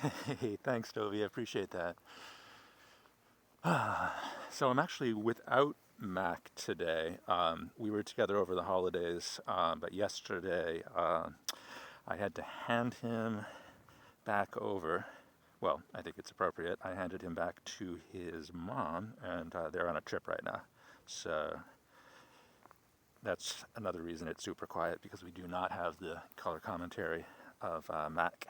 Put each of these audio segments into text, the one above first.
Hey, thanks, Toby. I appreciate that. So I'm actually without Mac today. We were together over the holidays, but yesterday I had to hand him back over. Well, I think it's appropriate. I handed him back to his mom, and they're on a trip right now. So that's another reason it's super quiet because we do not have the color commentary of Mac.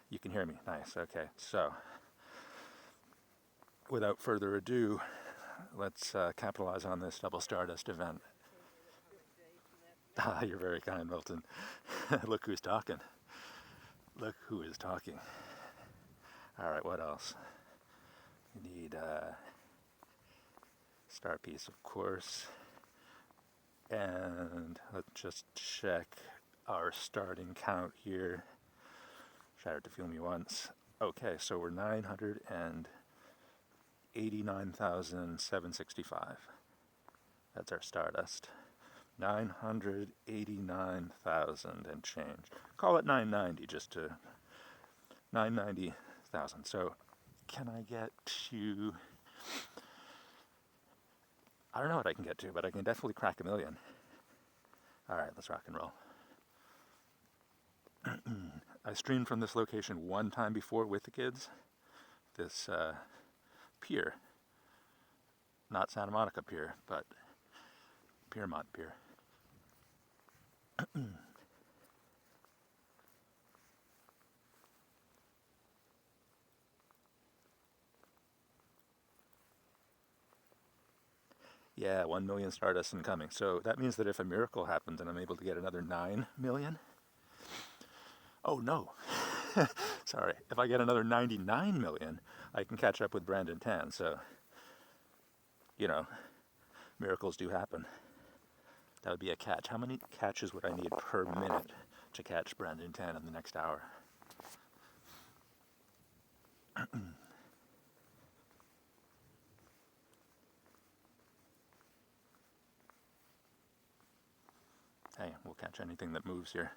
You can hear me. Nice. Okay. So without further ado, let's capitalize on this Double Stardust event. Ah, you're very kind, Milton. Look who's talking. Look who is talking. All right, what else? We need a star piece, of course. And let's just check our starting count here. Shattered to feel me once. Okay, so we're 989,765. That's our Stardust. 989,000 and change. Call it 990 just to 990,000. So can I get to, I don't know what I can get to, but I can definitely crack 1,000,000. All right, let's rock and roll. I streamed from this location one time before with the kids. This pier. Not Santa Monica Pier, but Piermont Pier. Yeah, 1,000,000 Stardust incoming. So that means that if a miracle happens and I'm able to get another 9,000,000. Oh no. Sorry. If I get another 99,000,000, I can catch up with Brandon Tan. So, you know, miracles do happen. That would be a catch. How many catches would I need per minute to catch Brandon Tan in the next hour? Hey, we'll catch anything that moves here.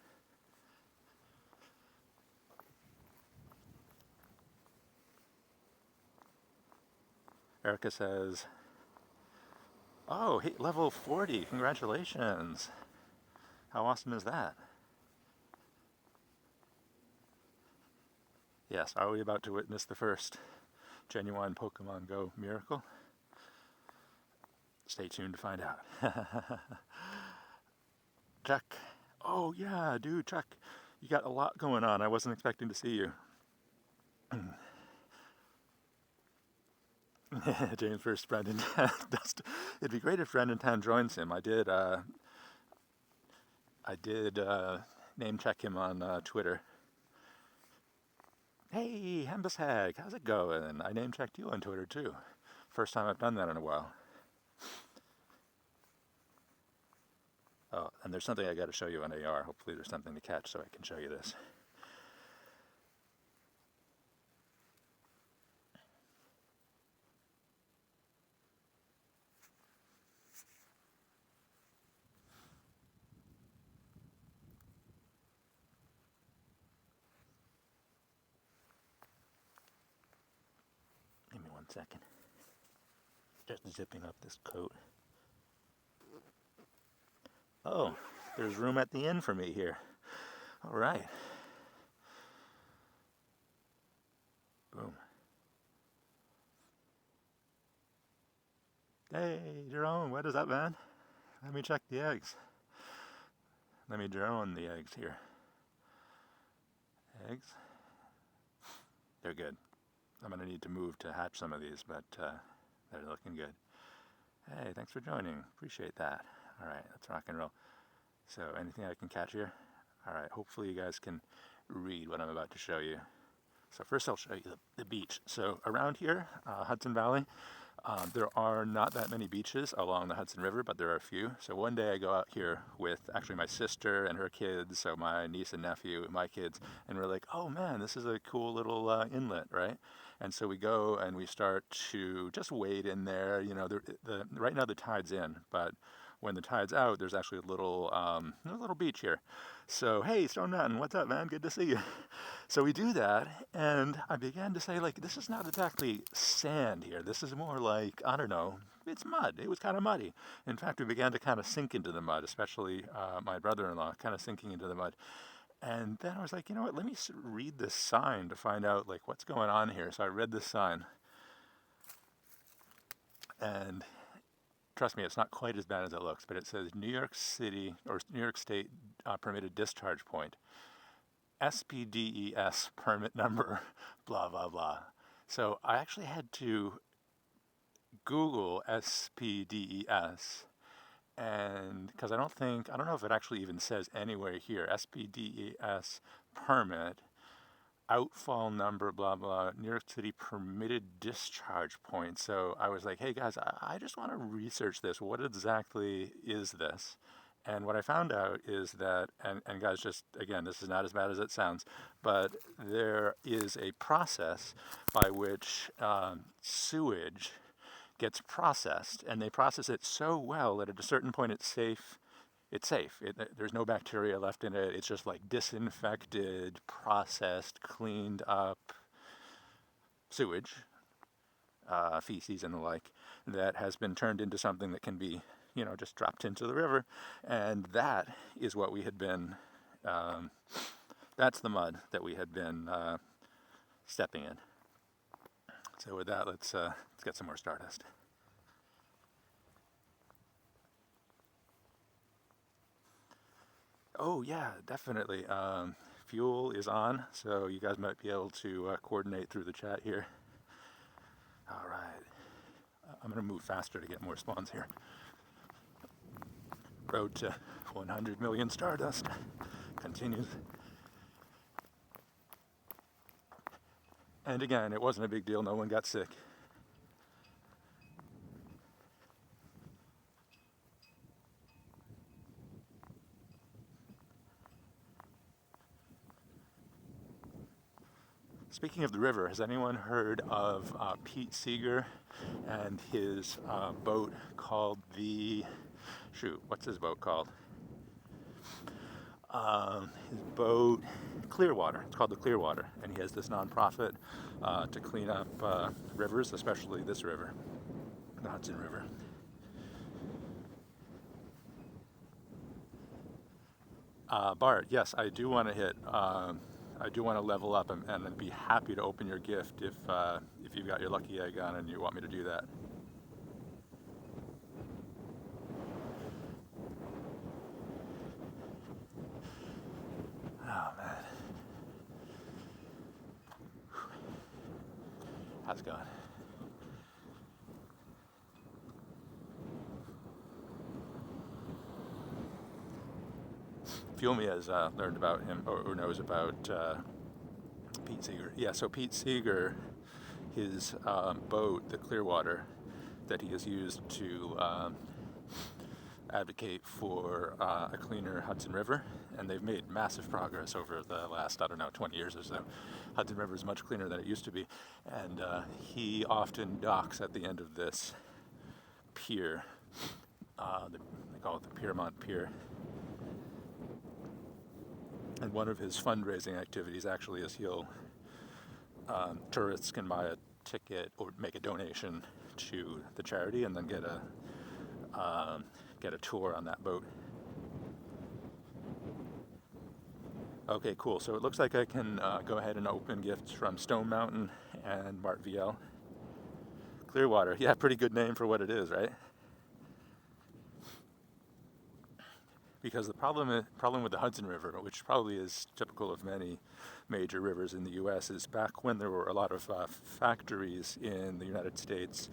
Erica says, oh, hey, level 40. Congratulations. How awesome is that? Yes, are we about to witness the first genuine Pokemon GO miracle? Stay tuned to find out. Chuck. Oh, yeah, dude, Chuck. You got a lot going on. I wasn't expecting to see you. James versus Brendan Tan. It'd be great if Brendan Tan joins him. I did name check him on Twitter. Hey, Hembashag, how's it going? I name checked you on Twitter too. First time I've done that in a while. Oh, and there's something I got to show you on AR. Hopefully there's something to catch so I can show you this. Give me 1 second. Just zipping up this coat. Oh, there's room at the inn for me here. All right. Boom. Hey, Jerome, what is up, man? Let me check the eggs. Let me drone the eggs here. Eggs. They're good. I'm going to need to move to hatch some of these, but they're looking good. Hey, thanks for joining. Appreciate that. All right, let's rock and roll. So, anything I can catch here? All right, hopefully you guys can read what I'm about to show you. So first I'll show you the beach. So around here, Hudson Valley, there are not that many beaches along the Hudson River, but there are a few. So one day I go out here with actually my sister and her kids, so my niece and nephew, my kids, and we're like, oh man, this is a cool little inlet, right? And so we go and we start to just wade in there. You know, right now the tide's in, but when the tide's out, there's actually a little beach here. So, hey, Stone Mountain, what's up, man? Good to see you. So we do that, and I began to say, like, this is not exactly sand here. This is more like, I don't know, it's mud. It was kind of muddy. In fact, we began to kind of sink into the mud, especially my brother-in-law, kind of sinking into the mud. And then I was like, you know what, let me read this sign to find out, like, what's going on here. So I read this sign, and trust me, it's not quite as bad as it looks, but it says New York City, or New York State permitted discharge point, SPDES permit number, blah, blah, blah. So I actually had to Google SPDES, and because I don't know if it actually even says anywhere here, SPDES permit, outfall number, blah, blah, New York City permitted discharge point. So I was like, hey guys, I just want to research this. What exactly is this? And what I found out is that, and guys, just again, this is not as bad as it sounds, but there is a process by which sewage gets processed, and they process it so well that at a certain point it's safe. There's no bacteria left in it. It's just like disinfected, processed, cleaned up sewage, feces and the like, that has been turned into something that can be, just dropped into the river. And that is what we had been, that's the mud that we had been stepping in. So with that, let's get some more Stardust. Oh yeah, definitely. Fuel is on, so you guys might be able to coordinate through the chat here. All right. I'm going to move faster to get more spawns here. Road to 100 million Stardust continues. And again, it wasn't a big deal. No one got sick. Speaking of the river, has anyone heard of Pete Seeger and his boat called what's his boat called? His boat, Clearwater. It's called the Clearwater, and he has this nonprofit to clean up rivers, especially this river, the Hudson River. Bart, yes, I do want to hit. I do want to level up, and I'd be happy to open your gift if you've got your lucky egg on and you want me to do that. Oh man, how's it going? Fumy has learned about him, or knows about Pete Seeger. Yeah, so Pete Seeger, his boat, the Clearwater, that he has used to advocate for a cleaner Hudson River, and they've made massive progress over the last, 20 years or so. Hudson River is much cleaner than it used to be, and he often docks at the end of this pier. They call it the Piermont Pier. And one of his fundraising activities actually is tourists can buy a ticket or make a donation to the charity and then get a tour on that boat. Okay, cool. So it looks like I can go ahead and open gifts from Stone Mountain and Mart VL. Clearwater, yeah, pretty good name for what it is, right? Because the problem with the Hudson River, which probably is typical of many major rivers in the U.S., is back when there were a lot of factories in the United States.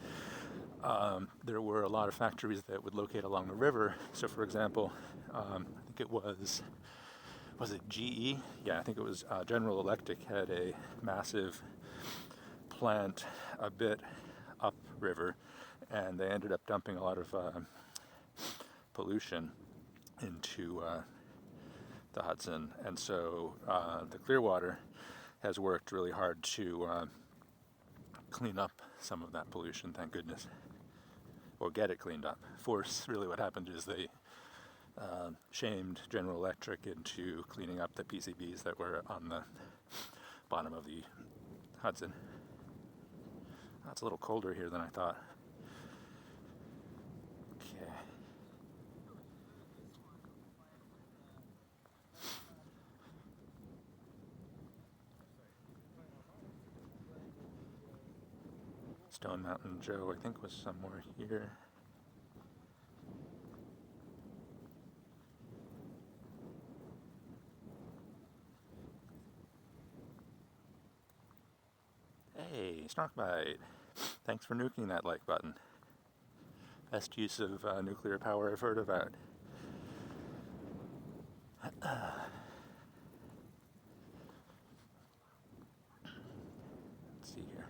There were a lot of factories that would locate along the river. So, for example, I think it was it GE? Yeah, I think it was General Electric had a massive plant a bit upriver, and they ended up dumping a lot of pollution into the Hudson, and so the Clearwater has worked really hard to clean up some of that pollution, thank goodness. or get it cleaned up. Force, really what happened is they shamed General Electric into cleaning up the PCBs that were on the bottom of the Hudson. Oh, it's a little colder here than I thought. Okay. Stone Mountain Joe, I think, was somewhere here. Hey, Snarkbite. Thanks for nuking that like button. Best use of nuclear power I've heard about. Let's see here.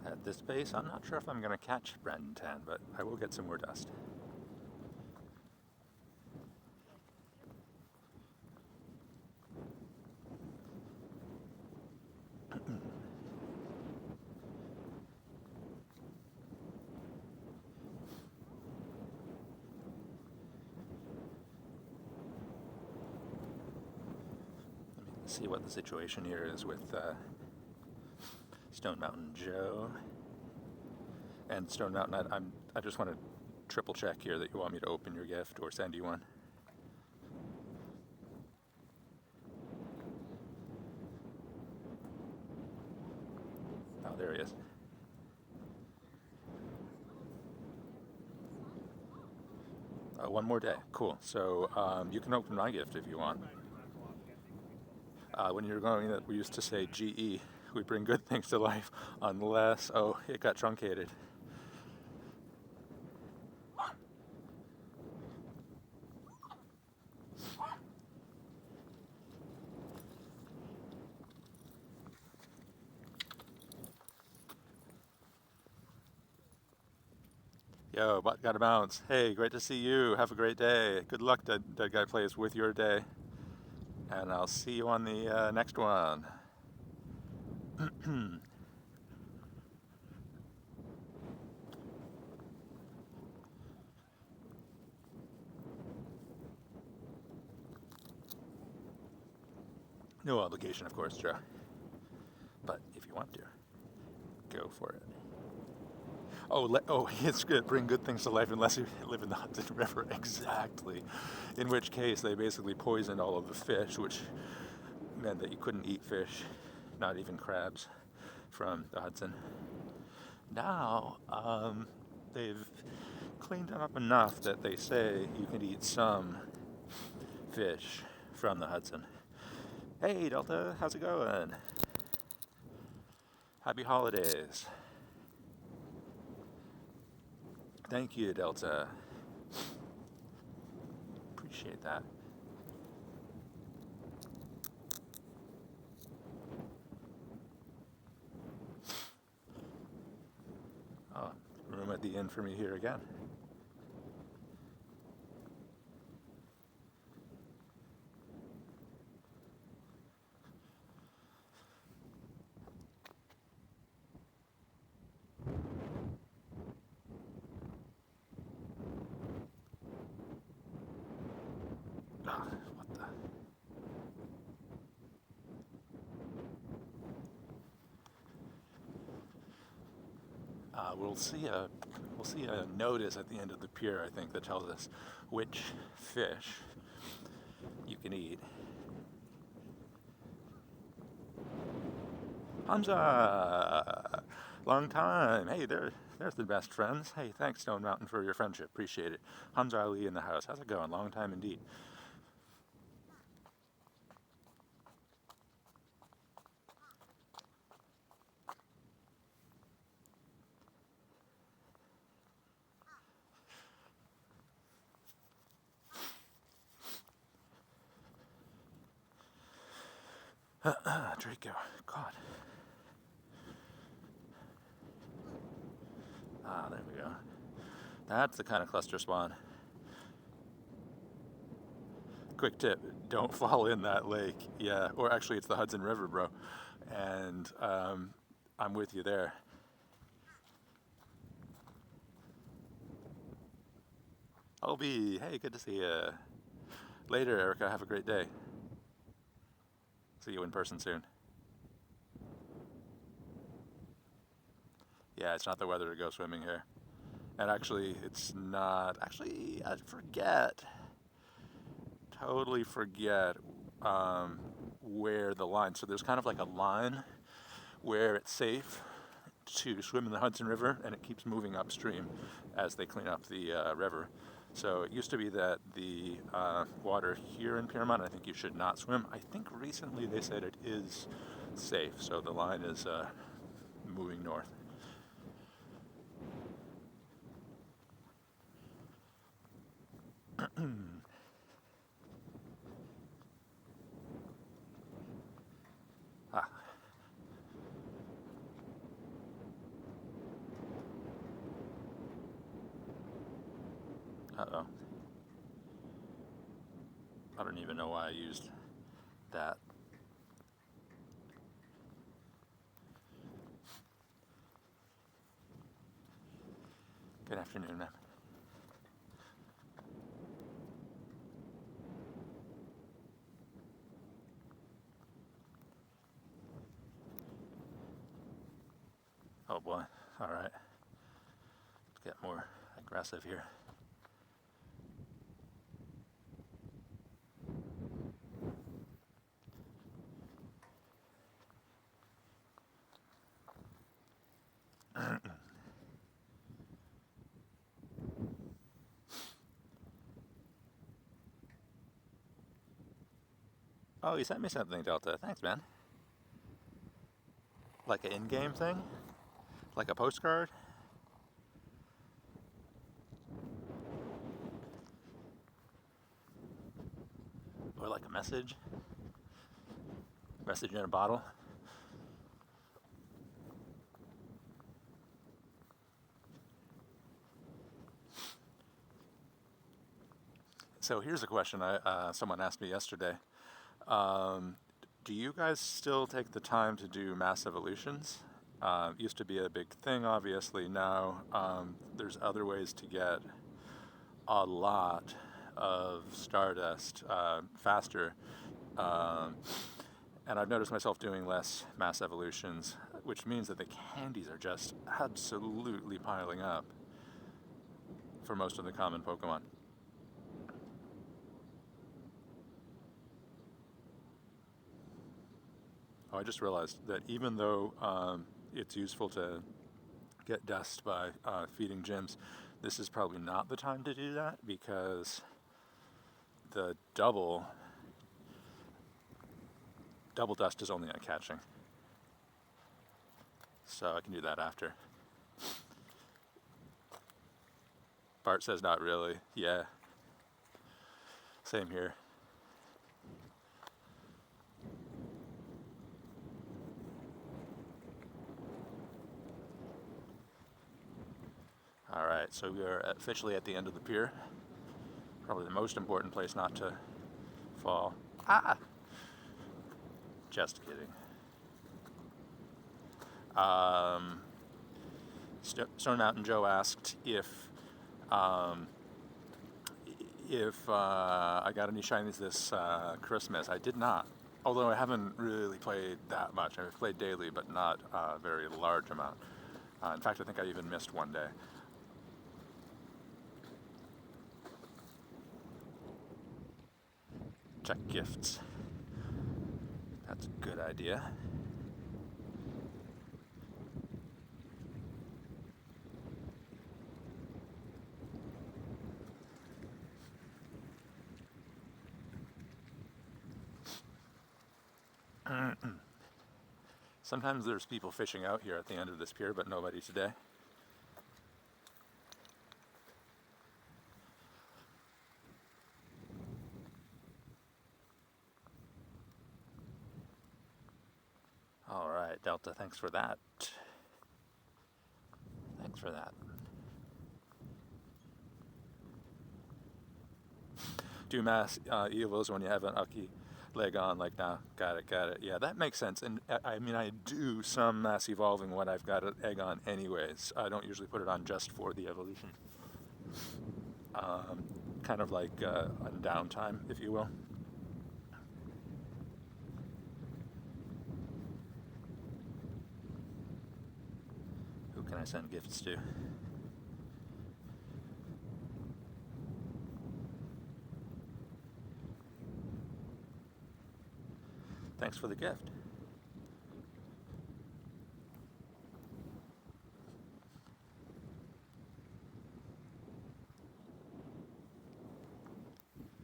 At this pace, I'm not sure if I'm going to catch Brandon Tan, but I will get some more dust. See what the situation here is with Stone Mountain Joe and Stone Mountain. I just want to triple check here that you want me to open your gift or send you one. Oh, there he is. One more day. Cool. So you can open my gift if you want. When you're going, we used to say GE, we bring good things to life, unless, oh, it got truncated. Yo, gotta bounce. Hey, great to see you. Have a great day. Good luck, Dead Guy Plays, with your day. And I'll see you on the next one. No obligation, of course, Joe. But if you want to, go for it. Oh, it's good. Bring good things to life unless you live in the Hudson River. Exactly. In which case, they basically poisoned all of the fish, which meant that you couldn't eat fish, not even crabs, from the Hudson. Now, they've cleaned it up enough that they say you can eat some fish from the Hudson. Hey, Delta, how's it going? Happy holidays. Thank you, Delta. Appreciate that. Oh, room at the inn for me here again. What the? We'll see a notice at the end of the pier, I think, that tells us which fish you can eat. Hamza! Long time. Hey, there's the best friends. Hey, thanks, Stone Mountain, for your friendship. Appreciate it. Hamza Ali in the house. How's it going? Long time indeed. Draco. God. Ah, there we go. That's the kind of cluster spawn. quick tip, don't fall in that lake. Yeah, or actually it's the Hudson River, bro. And I'm with you there. Obi, hey, good to see you. Later, Erica, have a great day. See you in person soon. Yeah, it's not the weather to go swimming here. And actually, it's not, actually, I forget, totally forget where the line, so there's kind of like a line where it's safe to swim in the Hudson River, and it keeps moving upstream as they clean up the river. So it used to be that the water here in Piermont, I think you should not swim. I think recently they said it is safe, so the line is moving north. Ah. Uh-oh. I don't even know why I used that. Good afternoon, ma'am. Oh boy, all right. Let's get more aggressive here. Oh, you sent me something, Delta. Thanks, man. Like an in-game thing? Like a postcard? Or like a message? Message in a bottle? So here's a question someone asked me yesterday. Do you guys still take the time to do mass evolutions? Used to be a big thing, obviously. Now there's other ways to get a lot of Stardust faster. And I've noticed myself doing less mass evolutions, which means that the candies are just absolutely piling up for most of the common Pokemon. Oh, I just realized that even though it's useful to get dust by feeding gyms, this is probably not the time to do that because the double dust is only on catching. So I can do that after. Bart says not really. Yeah. Same here. All right, so we are officially at the end of the pier. Probably the most important place not to fall. Ah! Just kidding. Stone Mountain Joe asked if I got any shinies this Christmas. I did not. Although I haven't really played that much. I've played daily, but not a very large amount. In fact, I think I even missed one day. Check gifts. That's a good idea. Sometimes there's people fishing out here at the end of this pier, but nobody today. All right, Delta, thanks for that. Thanks for that. Do mass evils when you have an Ucky leg on, like now. Got it. Yeah, that makes sense. And I mean, I do some mass evolving when I've got an egg on anyways. I don't usually put it on just for the evolution. Kind of like on downtime, if you will. Who can I send gifts to? Thanks for the gift.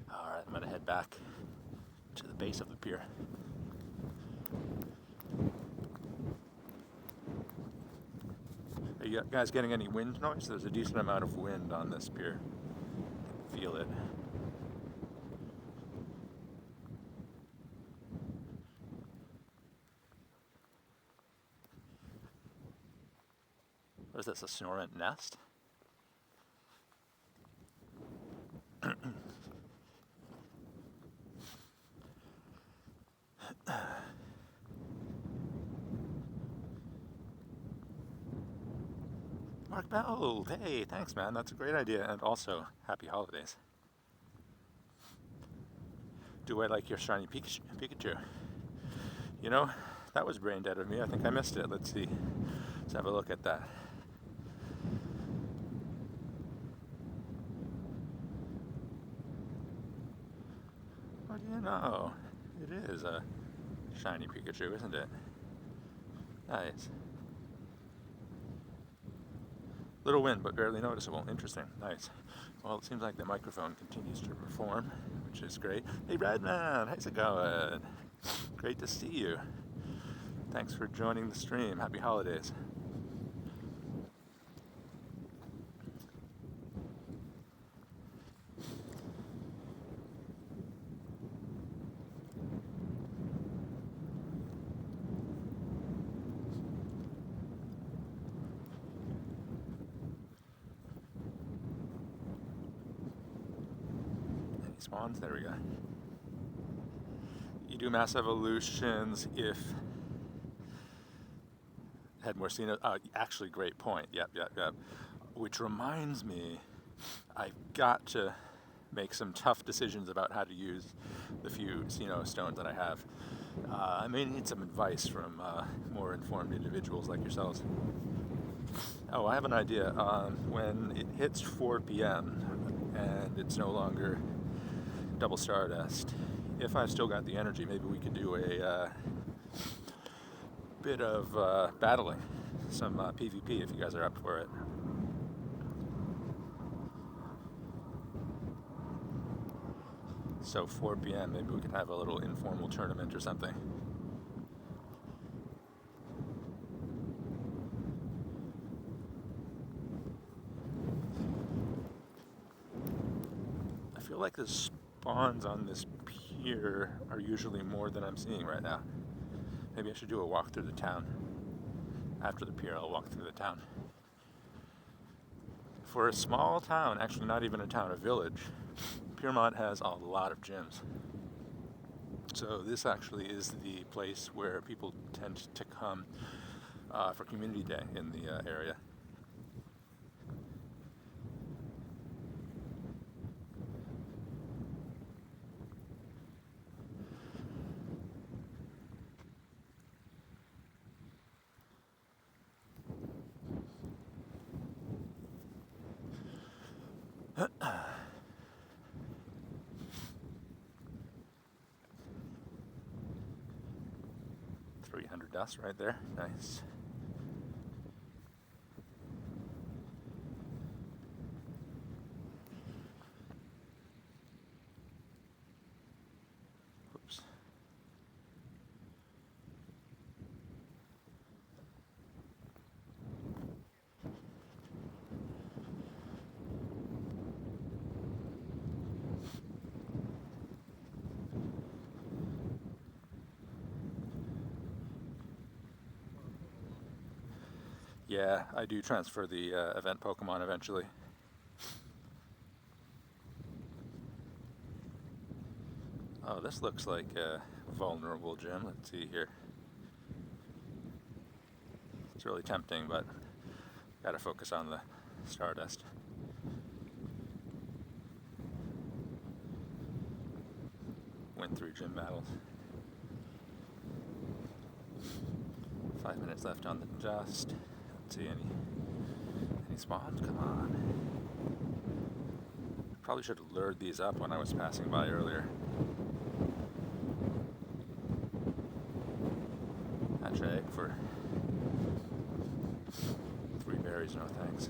Alright, I'm going to head back to the base of the pier. Are you guys getting any wind noise? There's a decent amount of wind on this pier. I can feel it. What is this, a snorant nest? Mark Bell, hey, thanks man, that's a great idea, and also, happy holidays. Do I like your shiny Pikachu? You know, that was brain dead of me, I think I missed it. Let's see, let's have a look at that. What do you know? It is a shiny Pikachu, isn't it? Nice. Little wind, but barely noticeable. Interesting. Nice. Well, it seems like the microphone continues to perform, which is great. Hey, Redman, how's it going? Great to see you. Thanks for joining the stream. Happy holidays. Spawns, there we go. You do mass evolutions if had more seen it. Actually, great point. Yep. Which reminds me, I've got to make some tough decisions about how to use the few Xeno stones that I have. I may need some advice from more informed individuals like yourselves. Oh, I have an idea. When it hits 4 p.m. and it's no longer Double Stardust, if I've still got the energy, maybe we could do a bit of battling, some PvP if you guys are up for it. So 4 p.m. maybe we could have a little informal tournament or something. I feel like the spawns on this pier are usually more than I'm seeing right now. Maybe I should do a walk through the town. After the pier, I'll walk through the town. For a small town, actually not even a town, a village, Piermont has a lot of gyms. So this actually is the place where people tend to come for community day in the area. Dust right there. Nice. Oops. Yeah, I do transfer the event Pokemon eventually. Oh, this looks like a vulnerable gym. Let's see here. It's really tempting, but gotta focus on the Stardust. Went through gym battles. 5 minutes left on the dust. Let's see any spawns. Come on. Probably should have lured these up when I was passing by earlier. Hatch egg for 3 berries, no thanks.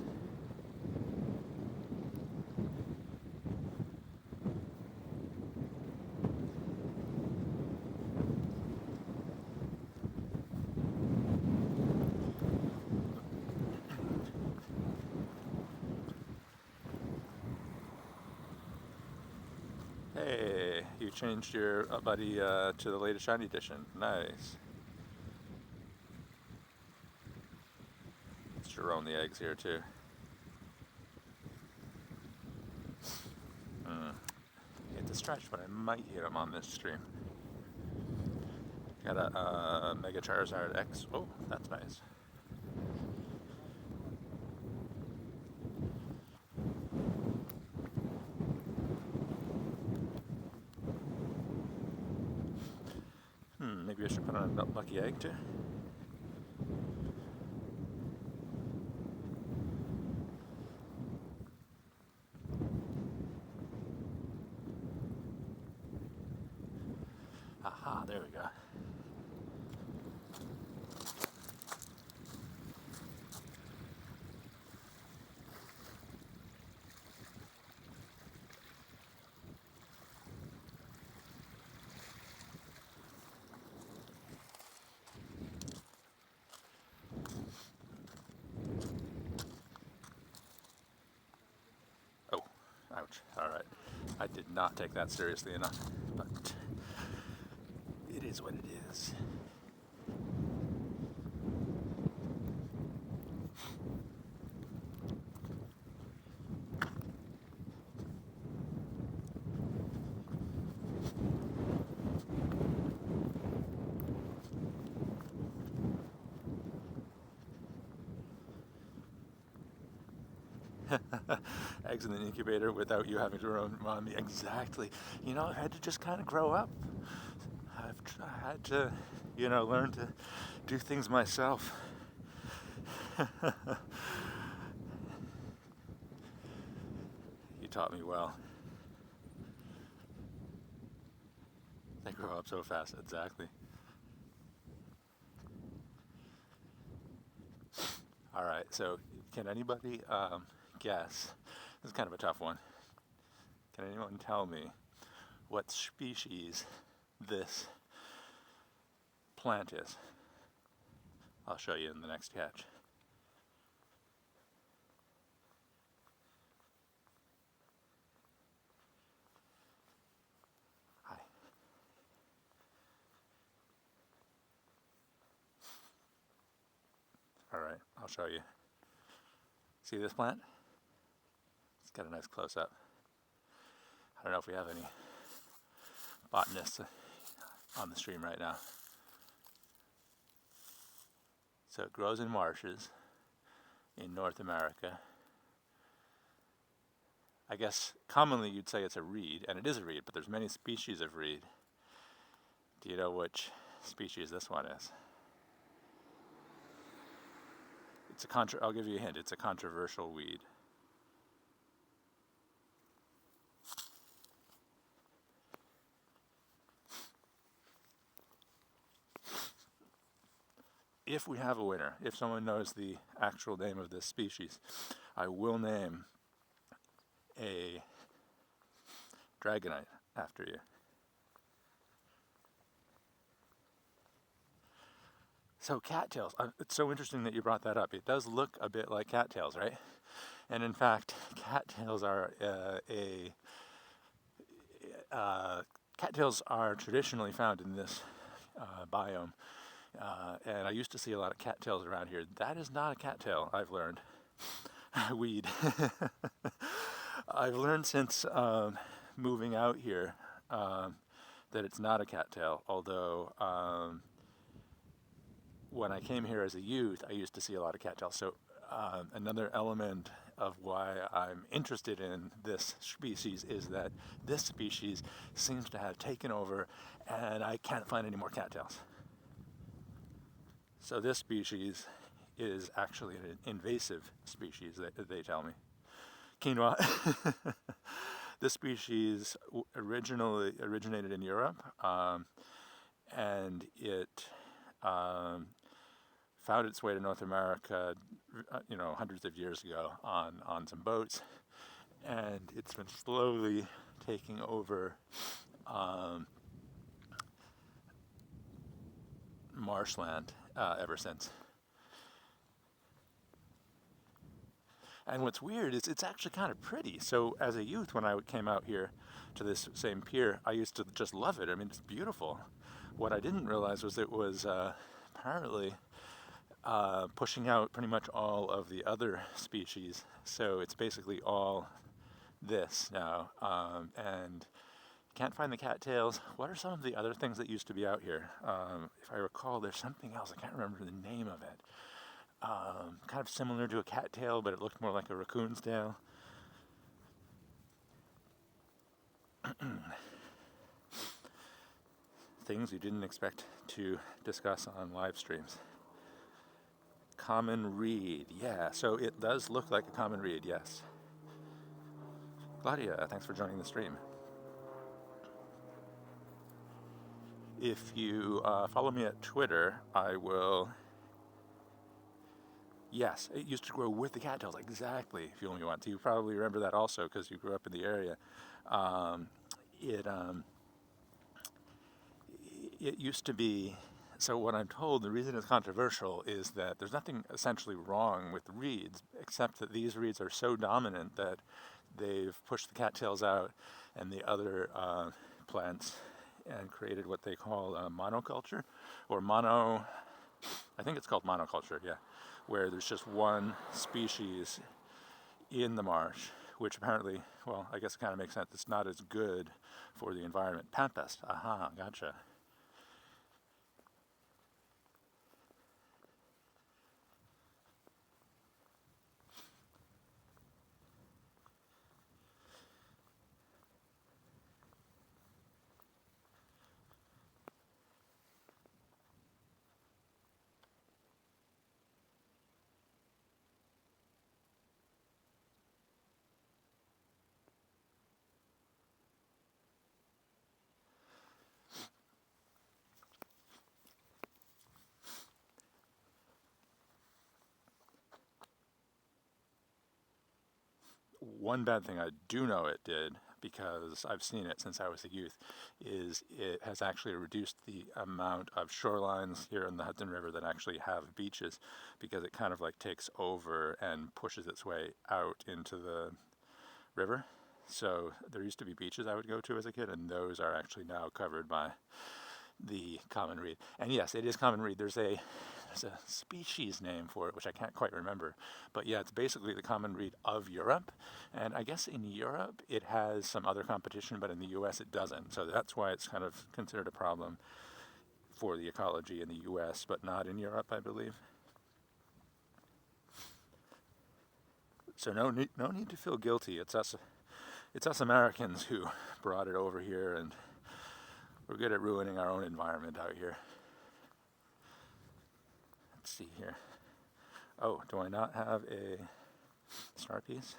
Hey, you changed your buddy to the latest shiny edition. Nice. Let's roam the eggs here too. Hate to stretch, but I might hit him on this stream. Got a Mega Charizard X. Oh, that's nice. Maybe I should put on a lucky egg too. Aha, there we go. Oh, ouch. Alright. I did not take that seriously enough, but it is what it is. Eggs in the incubator without you having to remind me. Exactly. You know, I've had to just kind of grow up. I've had to, learn to do things myself. You taught me well. They grow up so fast. Exactly. All right, so can anybody guess? This is kind of a tough one. Can anyone tell me what species this plant is? I'll show you in the next catch. Hi. All right, I'll show you. See this plant? It's got a nice close-up. I don't know if we have any botanists on the stream right now. So it grows in marshes in North America. I guess commonly you'd say it's a reed, and it is a reed, but there's many species of reed. Do you know which species this one is? I'll give you a hint, it's a controversial weed. If we have a winner, if someone knows the actual name of this species, I will name a dragonite after you. So cattails, it's so interesting that you brought that up. It does look a bit like cattails, right? And in fact, cattails are cattails are traditionally found in this biome. And I used to see a lot of cattails around here. That is not a cattail, I've learned. Weed. I've learned since moving out here that it's not a cattail, although when I came here as a youth, I used to see a lot of cattails. So another element of why I'm interested in this species is that this species seems to have taken over, and I can't find any more cattails. So this species is actually an invasive species, they tell me. Quinoa. This species originally originated in Europe, and it found its way to North America, hundreds of years ago on some boats, and it's been slowly taking over marshland ever since. And what's weird is it's actually kind of pretty. So as a youth, when I came out here to this same pier, I used to just love it. I mean, it's beautiful. What I didn't realize was it was apparently pushing out pretty much all of the other species. So it's basically all this now. And can't find the cattails. What are some of the other things that used to be out here? If I recall, there's something else. I can't remember the name of it. Kind of similar to a cattail, but it looked more like a raccoon's tail. Things you didn't expect to discuss on live streams. Common reed, yeah, so it does look like a common reed, yes. Claudia, thanks for joining the stream. If you follow me at Twitter, I will... Yes, it used to grow with the cattails, exactly, if you only want to. You probably remember that also because you grew up in the area. It used to be, so what I'm told, the reason it's controversial is that there's nothing essentially wrong with reeds, except that these reeds are so dominant that they've pushed the cattails out and the other plants and created what they call monoculture, or I think it's called monoculture, yeah, where there's just one species in the marsh, which apparently, well, I guess it kind of makes sense. It's not as good for the environment. Pampas, aha, gotcha. One bad thing I do know it did, because I've seen it since I was a youth, is it has actually reduced the amount of shorelines here in the Hudson River that actually have beaches, because it kind of like takes over and pushes its way out into the river. So there used to be beaches I would go to as a kid, and those are actually now covered by the common reed. And yes, it is common reed. There's a species name for it, which I can't quite remember. But yeah, it's basically the common reed of Europe. And I guess in Europe it has some other competition, but in the US it doesn't. So that's why it's kind of considered a problem for the ecology in the US, but not in Europe, I believe. So no need to feel guilty. It's us Americans who brought it over here, and we're good at ruining our own environment out here. Let's see here. Oh, do I not have a star piece?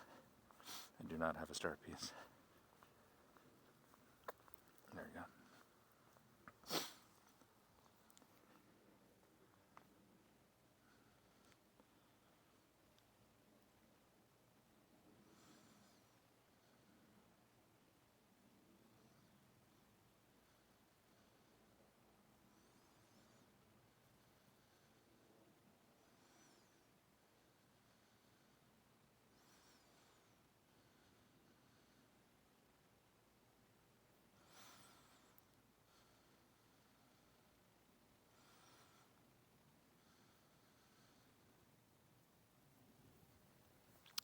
I do not have a star piece. There we go.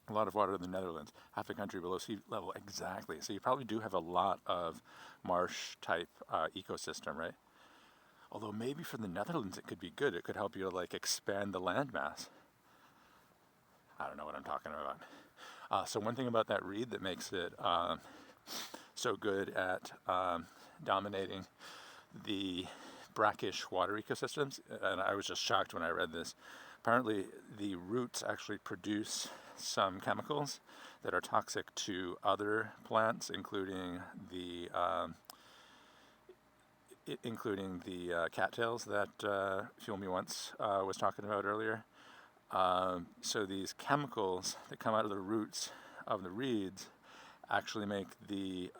A lot of water in the Netherlands, half a country below sea level, exactly. So you probably do have a lot of marsh type ecosystem, right? Although maybe for the Netherlands it could be good. It could help you like expand the landmass. I don't know what I'm talking about. So one thing about that reed that makes it so good at dominating the brackish water ecosystems, and I was just shocked when I read this. Apparently, the roots actually produce some chemicals that are toxic to other plants, including the cattails that Fuel Me Once was talking about earlier. So these chemicals that come out of the roots of the reeds actually make the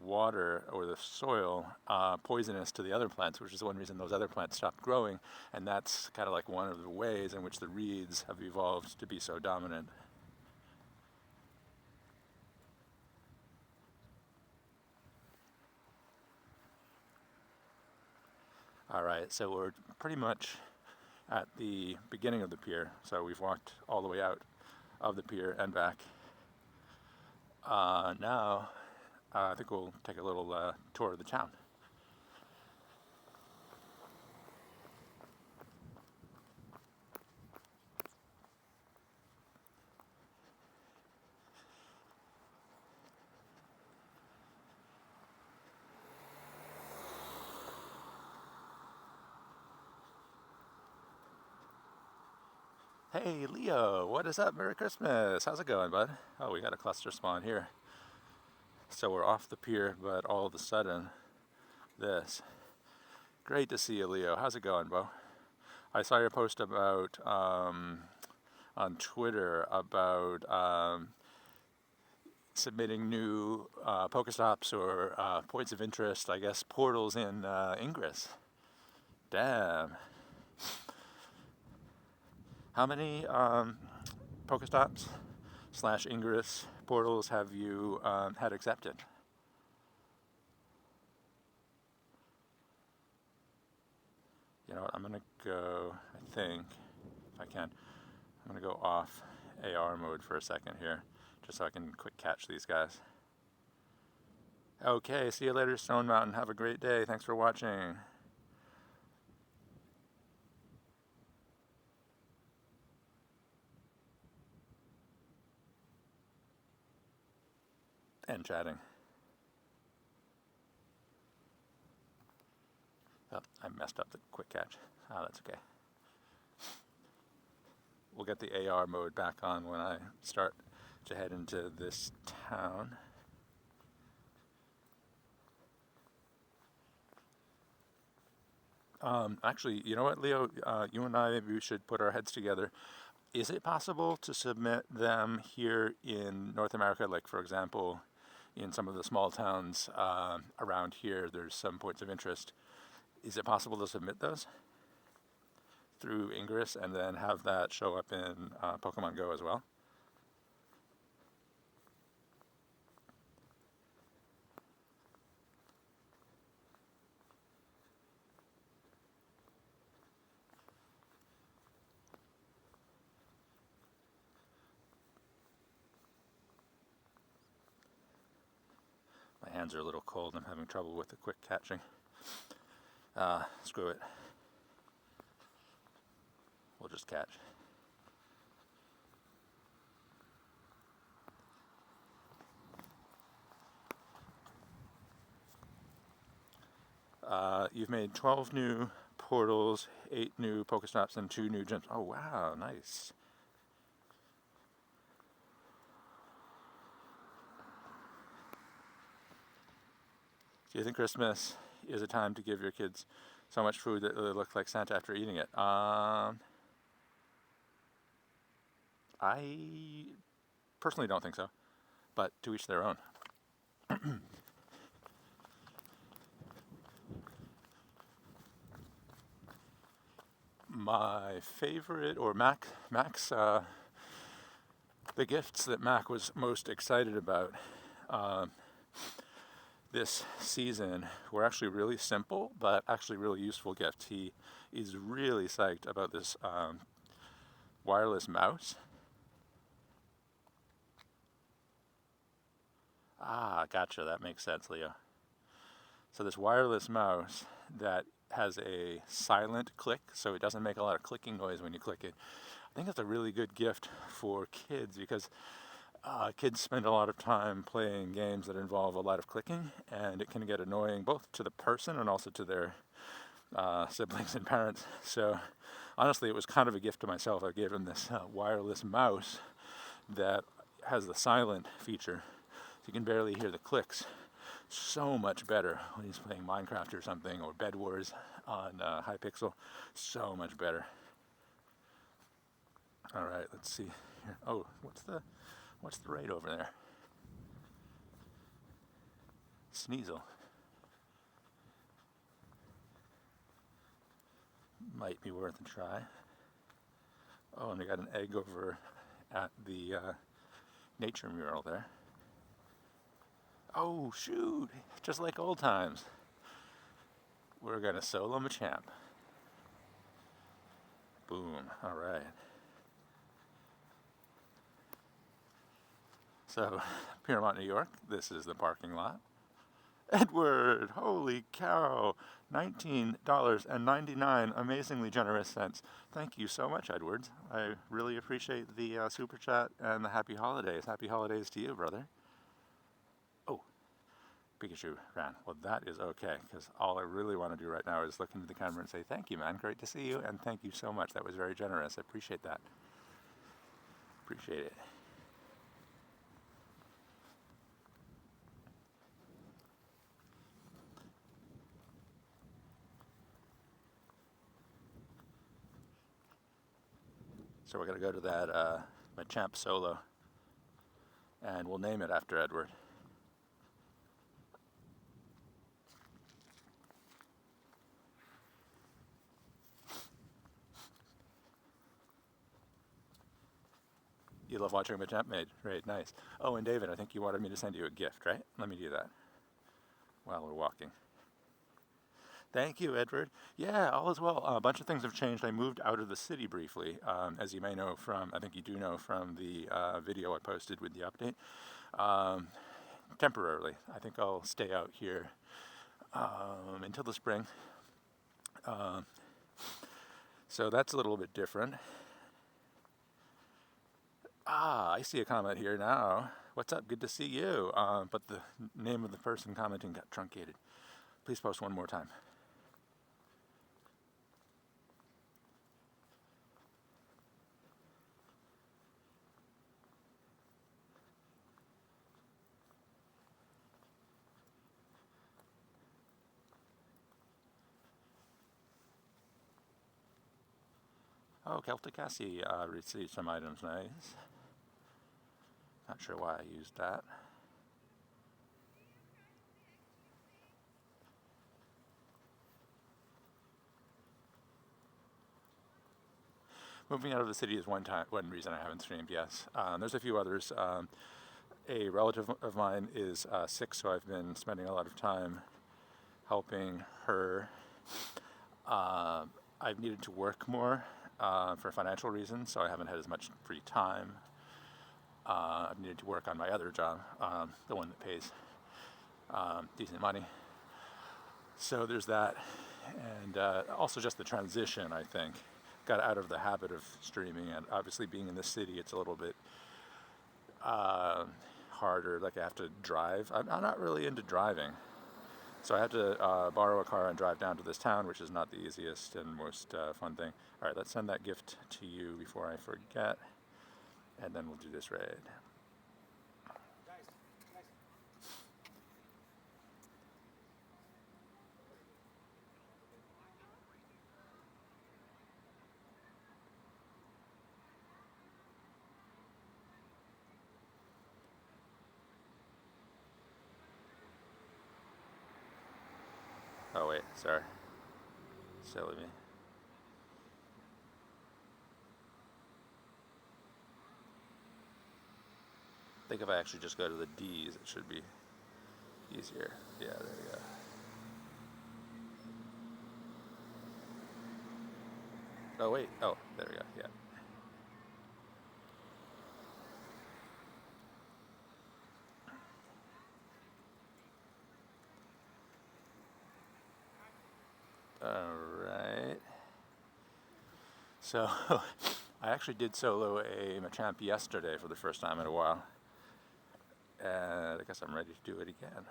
water or the soil poisonous to the other plants, which is one reason those other plants stopped growing. And that's kind of like one of the ways in which the reeds have evolved to be so dominant. All right, so we're pretty much at the beginning of the pier. So we've walked all the way out of the pier and back. Now, I think we'll take a little tour of the town. Hey Leo, what is up? Merry Christmas. How's it going, bud? Oh, we got a cluster spawn here. So we're off the pier, but all of a sudden, this. Great to see you, Leo. How's it going, Bo? I saw your post about, on Twitter, about submitting new Pokestops or points of interest, I guess, portals in Ingress. Damn. How many Pokestops / Ingress portals have you had accepted? You know what, I'm gonna go, I think, if I can, I'm gonna go off AR mode for a second here, just so I can quick catch these guys. Okay, see you later, Stone Mountain. Have a great day. Thanks for watching. And chatting. Oh, I messed up the quick catch. Oh, that's okay. We'll get the AR mode back on when I start to head into this town. Actually, you know what, Leo? You and I, maybe we should put our heads together. Is it possible to submit them here in North America? Like, for example, in some of the small towns around here, there's some points of interest. Is it possible to submit those through Ingress and then have that show up in Pokemon Go as well? My hands are a little cold. I'm having trouble with the quick catching. Screw it. We'll just catch. You've made 12 new portals, 8 new Pokestops, and 2 new gyms. Oh, wow, nice. Do you think Christmas is a time to give your kids so much food that they look like Santa after eating it? I personally don't think so, but to each their own. My favorite, or Mac's, the gifts that Mac was most excited about this season were actually really simple, but actually really useful gifts. He is really psyched about this wireless mouse. Ah, gotcha. That makes sense, Leo. So this wireless mouse that has a silent click, so it doesn't make a lot of clicking noise when you click it. I think that's a really good gift for kids because kids spend a lot of time playing games that involve a lot of clicking, and it can get annoying both to the person and also to their siblings and parents. So honestly, it was kind of a gift to myself. I gave him this wireless mouse that has the silent feature, so you can barely hear the clicks. So much better when he's playing Minecraft or something, or Bed Wars on Hypixel. So much better. All right, let's see here. Oh, what's the raid over there? Sneasel. Might be worth a try. Oh, and we got an egg over at the nature mural there. Oh, shoot! Just like old times. We're gonna solo Machamp. Boom. All right. So, Piermont, New York, this is the parking lot. Edward, holy cow, $19.99, amazingly generous cents. Thank you so much, Edward. I really appreciate the super chat and the happy holidays. Happy holidays to you, brother. Oh, Pikachu ran. Well, that is okay, because all I really want to do right now is look into the camera and say, thank you, man. Great to see you, and thank you so much. That was very generous. I appreciate that. Appreciate it. So we're going to go to that Machamp solo, and we'll name it after Edward. You love watching Machamp made. Great, nice. Oh, and David, I think you wanted me to send you a gift, right? Let me do that while we're walking. Thank you, Edward. Yeah, all is well. A bunch of things have changed. I moved out of the city briefly, as you may know from, I think you do know from the video I posted with the update. Temporarily. I think I'll stay out here until the spring. So that's a little bit different. Ah, I see a comment here now. What's up? Good to see you. But the name of the person commenting got truncated. Please post one more time. Oh, Celtic Cassie received some items. Nice. Not sure why I used that. Moving out of the city is one reason I haven't streamed, yes. There's a few others. A relative of mine is sick, so I've been spending a lot of time helping her. I've needed to work more for financial reasons, so I haven't had as much free time. I've needed to work on my other job, the one that pays decent money. So there's that, and also just the transition, I think. Got out of the habit of streaming, and obviously being in the city, it's a little bit harder. Like I have to drive. I'm not really into driving, so I had to borrow a car and drive down to this town, which is not the easiest and most fun thing. All right, let's send that gift to you before I forget, and then we'll do this raid. Oh wait, sorry. Silly me. I think if I actually just go to the D's, it should be easier. Yeah, there we go. Oh wait, oh, there we go, yeah. So I actually did solo a Machamp yesterday for the first time in a while, and I guess I'm ready to do it again.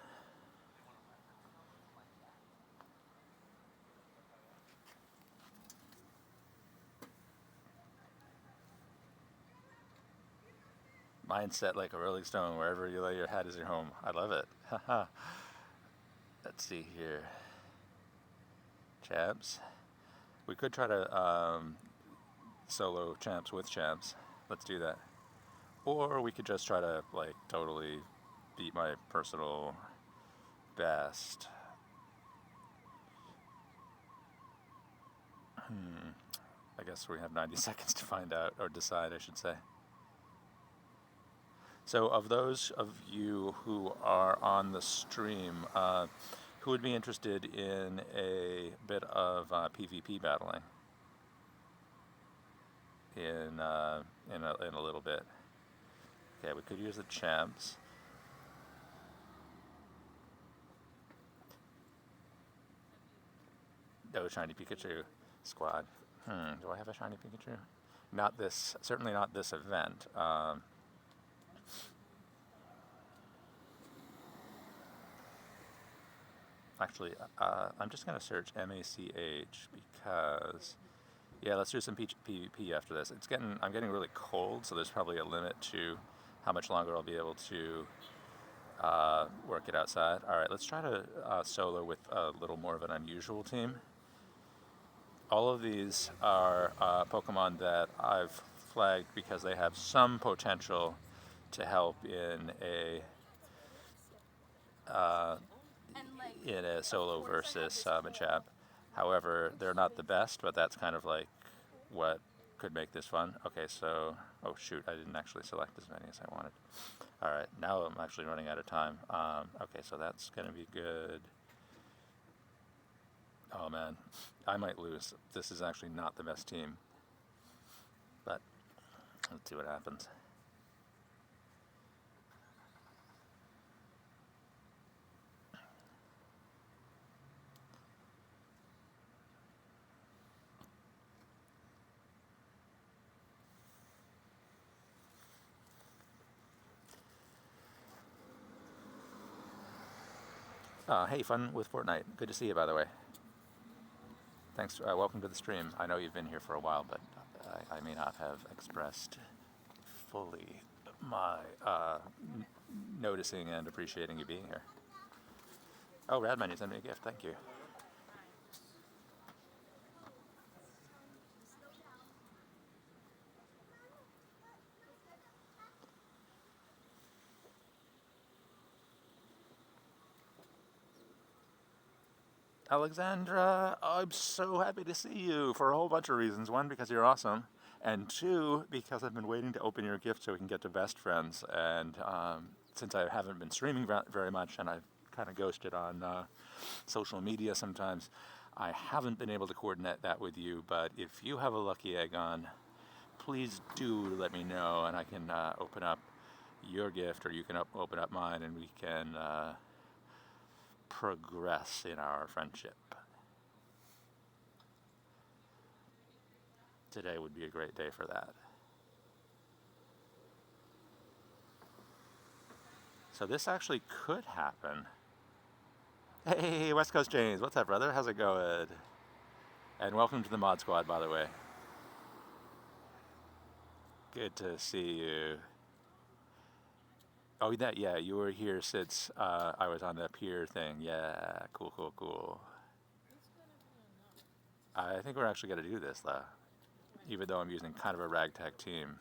Mindset like a Rolling Stone, wherever you lay your hat is your home. I love it. Haha. Let's see here. Champs. We could try to solo champs with champs. Let's do that. Or we could just try to like totally beat my personal best. I guess we have 90 seconds to find out, or decide, I should say. So of those of you who are on the stream, who would be interested in a bit of PvP battling in a little bit? Okay, we could use the champs. No shiny Pikachu squad. Do I have a shiny Pikachu? Not this, certainly not this event. Actually, I'm just going to search MACH because, yeah, let's do some PvP after this. I'm getting really cold, so there's probably a limit to how much longer I'll be able to work it outside. All right, let's try to solo with a little more of an unusual team. All of these are Pokemon that I've flagged because they have some potential to help in a solo versus Machamp. However, they're not the best, but that's kind of like what could make this fun. Okay, so, oh shoot, I didn't actually select as many as I wanted. All right, now I'm actually running out of time. Okay, so that's going to be good. Oh man, I might lose. This is actually not the best team, but let's see what happens. Hey, fun with Fortnite. Good to see you, by the way. Thanks. Welcome to the stream. I know you've been here for a while, but I may not have expressed fully my noticing and appreciating you being here. Oh, Radman, you sent me a gift. Thank you. Alexandra, I'm so happy to see you for a whole bunch of reasons. One, because you're awesome, and two, because I've been waiting to open your gift so we can get to best friends. And since I haven't been streaming very much, and I've kind of ghosted on social media sometimes, I haven't been able to coordinate that with you. But if you have a lucky egg on, please do let me know, and I can open up your gift, or you can open up mine, and we can progress in our friendship. Today would be a great day for that. So this actually could happen. Hey, West Coast James, what's up, brother? How's it going? And welcome to the Mod Squad, by the way. Good to see you. Oh, yeah, you were here since I was on the pier thing. Yeah, cool. I think we're actually going to do this, though, even though I'm using kind of a ragtag team.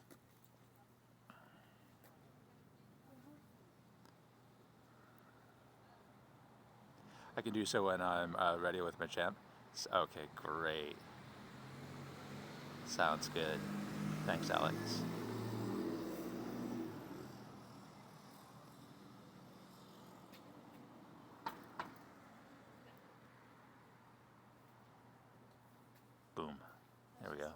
I can do so when I'm ready with Machamp. Okay, great. Sounds good. Thanks, Alex. Boom. There we go.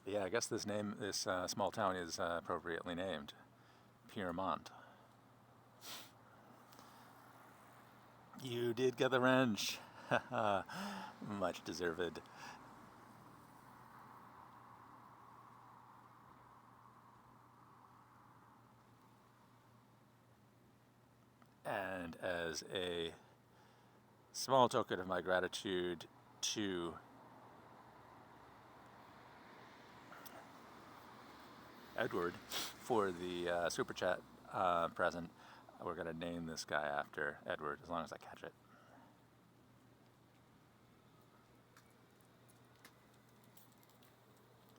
Yeah, I guess this small town is appropriately named. Piermont. You did get the wrench. Much deserved. And as a small token of my gratitude to Edward for the super chat present, we're going to name this guy after Edward as long as I catch it.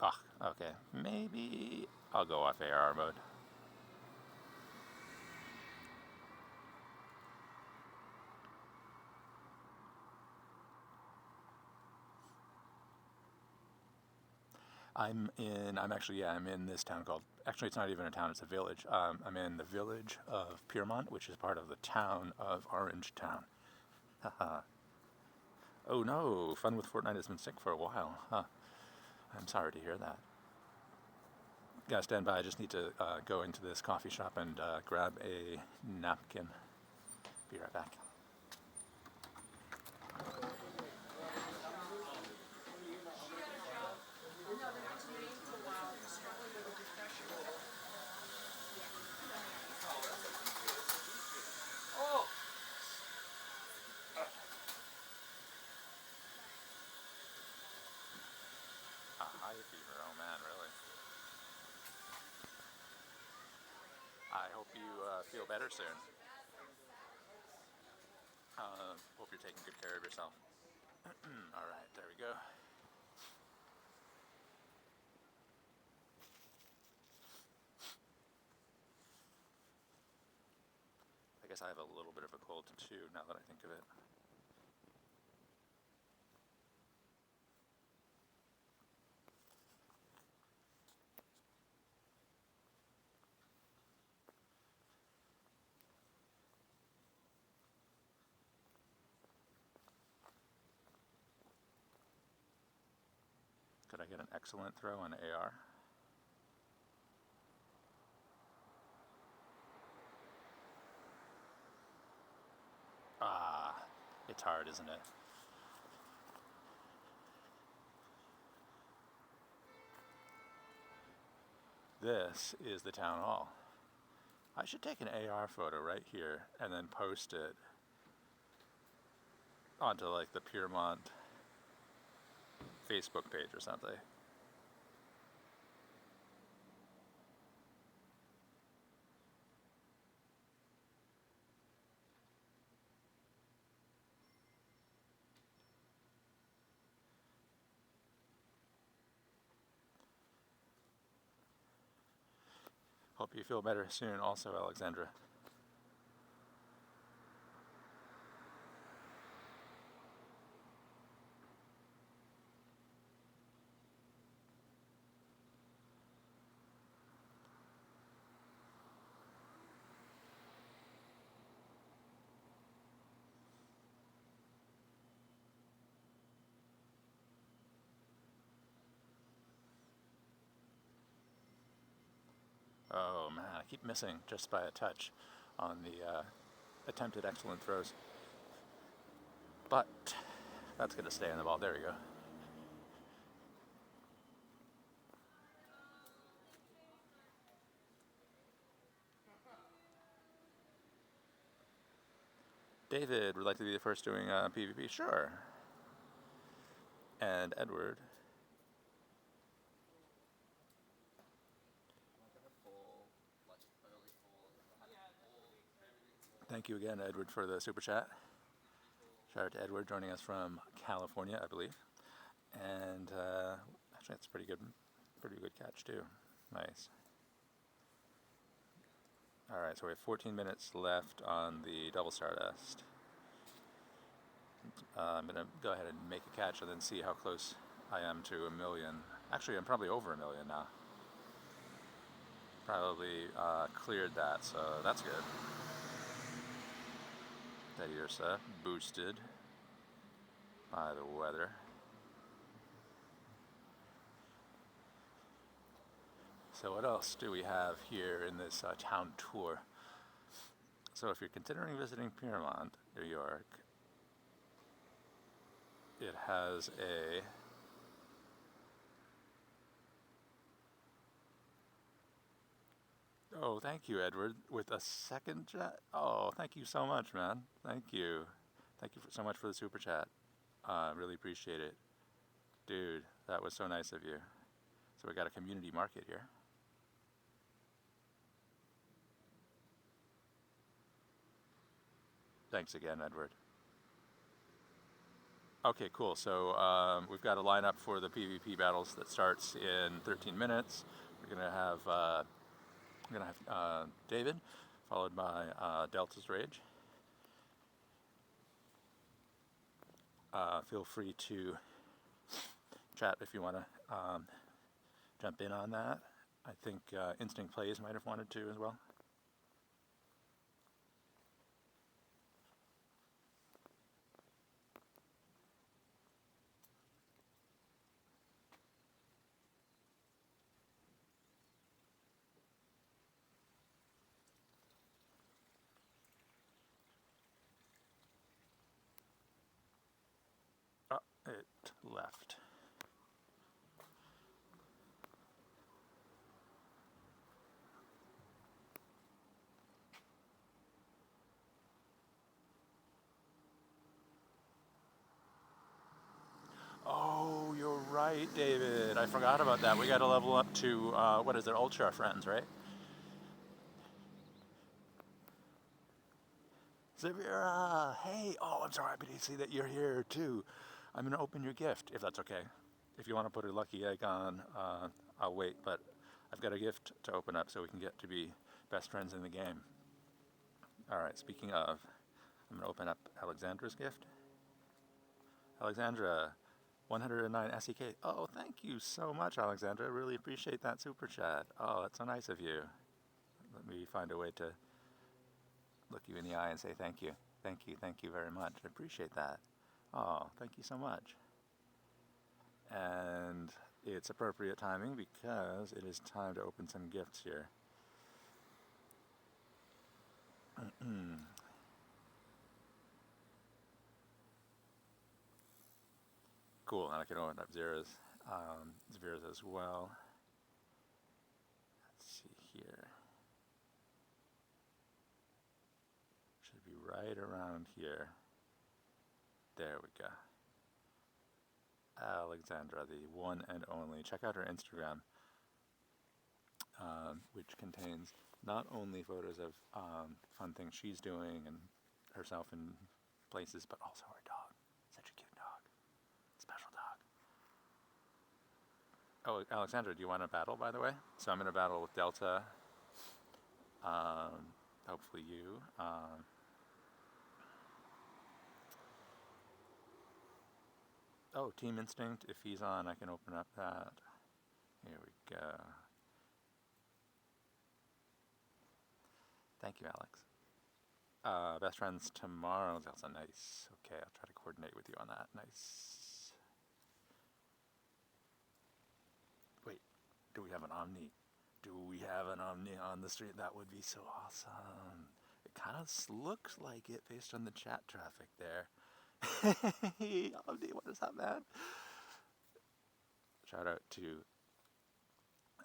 Oh, okay. Maybe I'll go off AR mode. I'm in this town called, actually it's not even a town, it's a village. I'm in the village of Piermont, which is part of the town of Orangetown. Haha. Oh no, Fun with Fortnite has been sick for a while. Huh. I'm sorry to hear that. Gotta stand by, I just need to go into this coffee shop and grab a napkin. Be right back. High fever, oh man, really? I hope you feel better soon. Hope you're taking good care of yourself. Alright, there we go. I guess I have a little bit of a cold too, now that I think of it. Could I get an excellent throw on AR? Ah, it's hard, isn't it? This is the town hall. I should take an AR photo right here and then post it onto like the Piermont Facebook page or something. Hope you feel better soon also, Alexandra. Oh man, I keep missing just by a touch on the attempted excellent throws. But that's going to stay in the ball. There we go. David would like to be the first doing PvP. Sure. And Edward. Thank you again, Edward, for the super chat. Shout out to Edward joining us from California, I believe. And actually, that's pretty good catch too. Nice. All right, so we have 14 minutes left on the Double Stardust. I'm gonna go ahead and make a catch and then see how close I am to 1 million. Actually, I'm probably over 1 million now. Probably cleared that, so that's good. That Ursa boosted by the weather. So what else do we have here in this town tour? So if you're considering visiting Piermont, New York, it has a oh, thank you, Edward, with a second chat. Oh, thank you so much, man. Thank you. Thank you so much for the super chat. Really appreciate it. Dude, that was so nice of you. So we got a community market here. Thanks again, Edward. Okay, cool. So we've got a lineup for the PvP battles that starts in 13 minutes. We're gonna have David, followed by Delta's Rage. Feel free to chat if you want to jump in on that. I think Instinct Plays might have wanted to as well. Oh, it left. Oh, you're right, David. I forgot about that. We got to level up to, what is it, Ultra Friends, right? Zavira, hey. Oh, I'm sorry, but you see that you're here too. I'm going to open your gift, if that's okay. If you want to put a lucky egg on, I'll wait, but I've got a gift to open up so we can get to be best friends in the game. All right, speaking of, I'm going to open up Alexandra's gift. Alexandra, 109 SEK. Oh, thank you so much, Alexandra. I really appreciate that super chat. Oh, that's so nice of you. Let me find a way to look you in the eye and say thank you. Thank you very much. I appreciate that. Oh, thank you so much. And it's appropriate timing because it is time to open some gifts here. Cool, and I can open up Zira's as well. Let's see here. Should be right around here. There we go. Alexandra, the one and only. Check out her Instagram, which contains not only photos of fun things she's doing and herself in places, but also her dog. Such a cute dog. Special dog. Oh, Alexandra, do you want to battle, by the way? So I'm going to battle with Delta. Hopefully you. Oh, Team Instinct. If he's on, I can open up that. Here we go. Thank you, Alex. Best friends tomorrow. That's also nice. Okay, I'll try to coordinate with you on that. Nice. Wait, do we have an Omni? Do we have an Omni on the street? That would be so awesome. It kind of looks like it based on the chat traffic there. Hey, Omni, what is up, man? Shout out to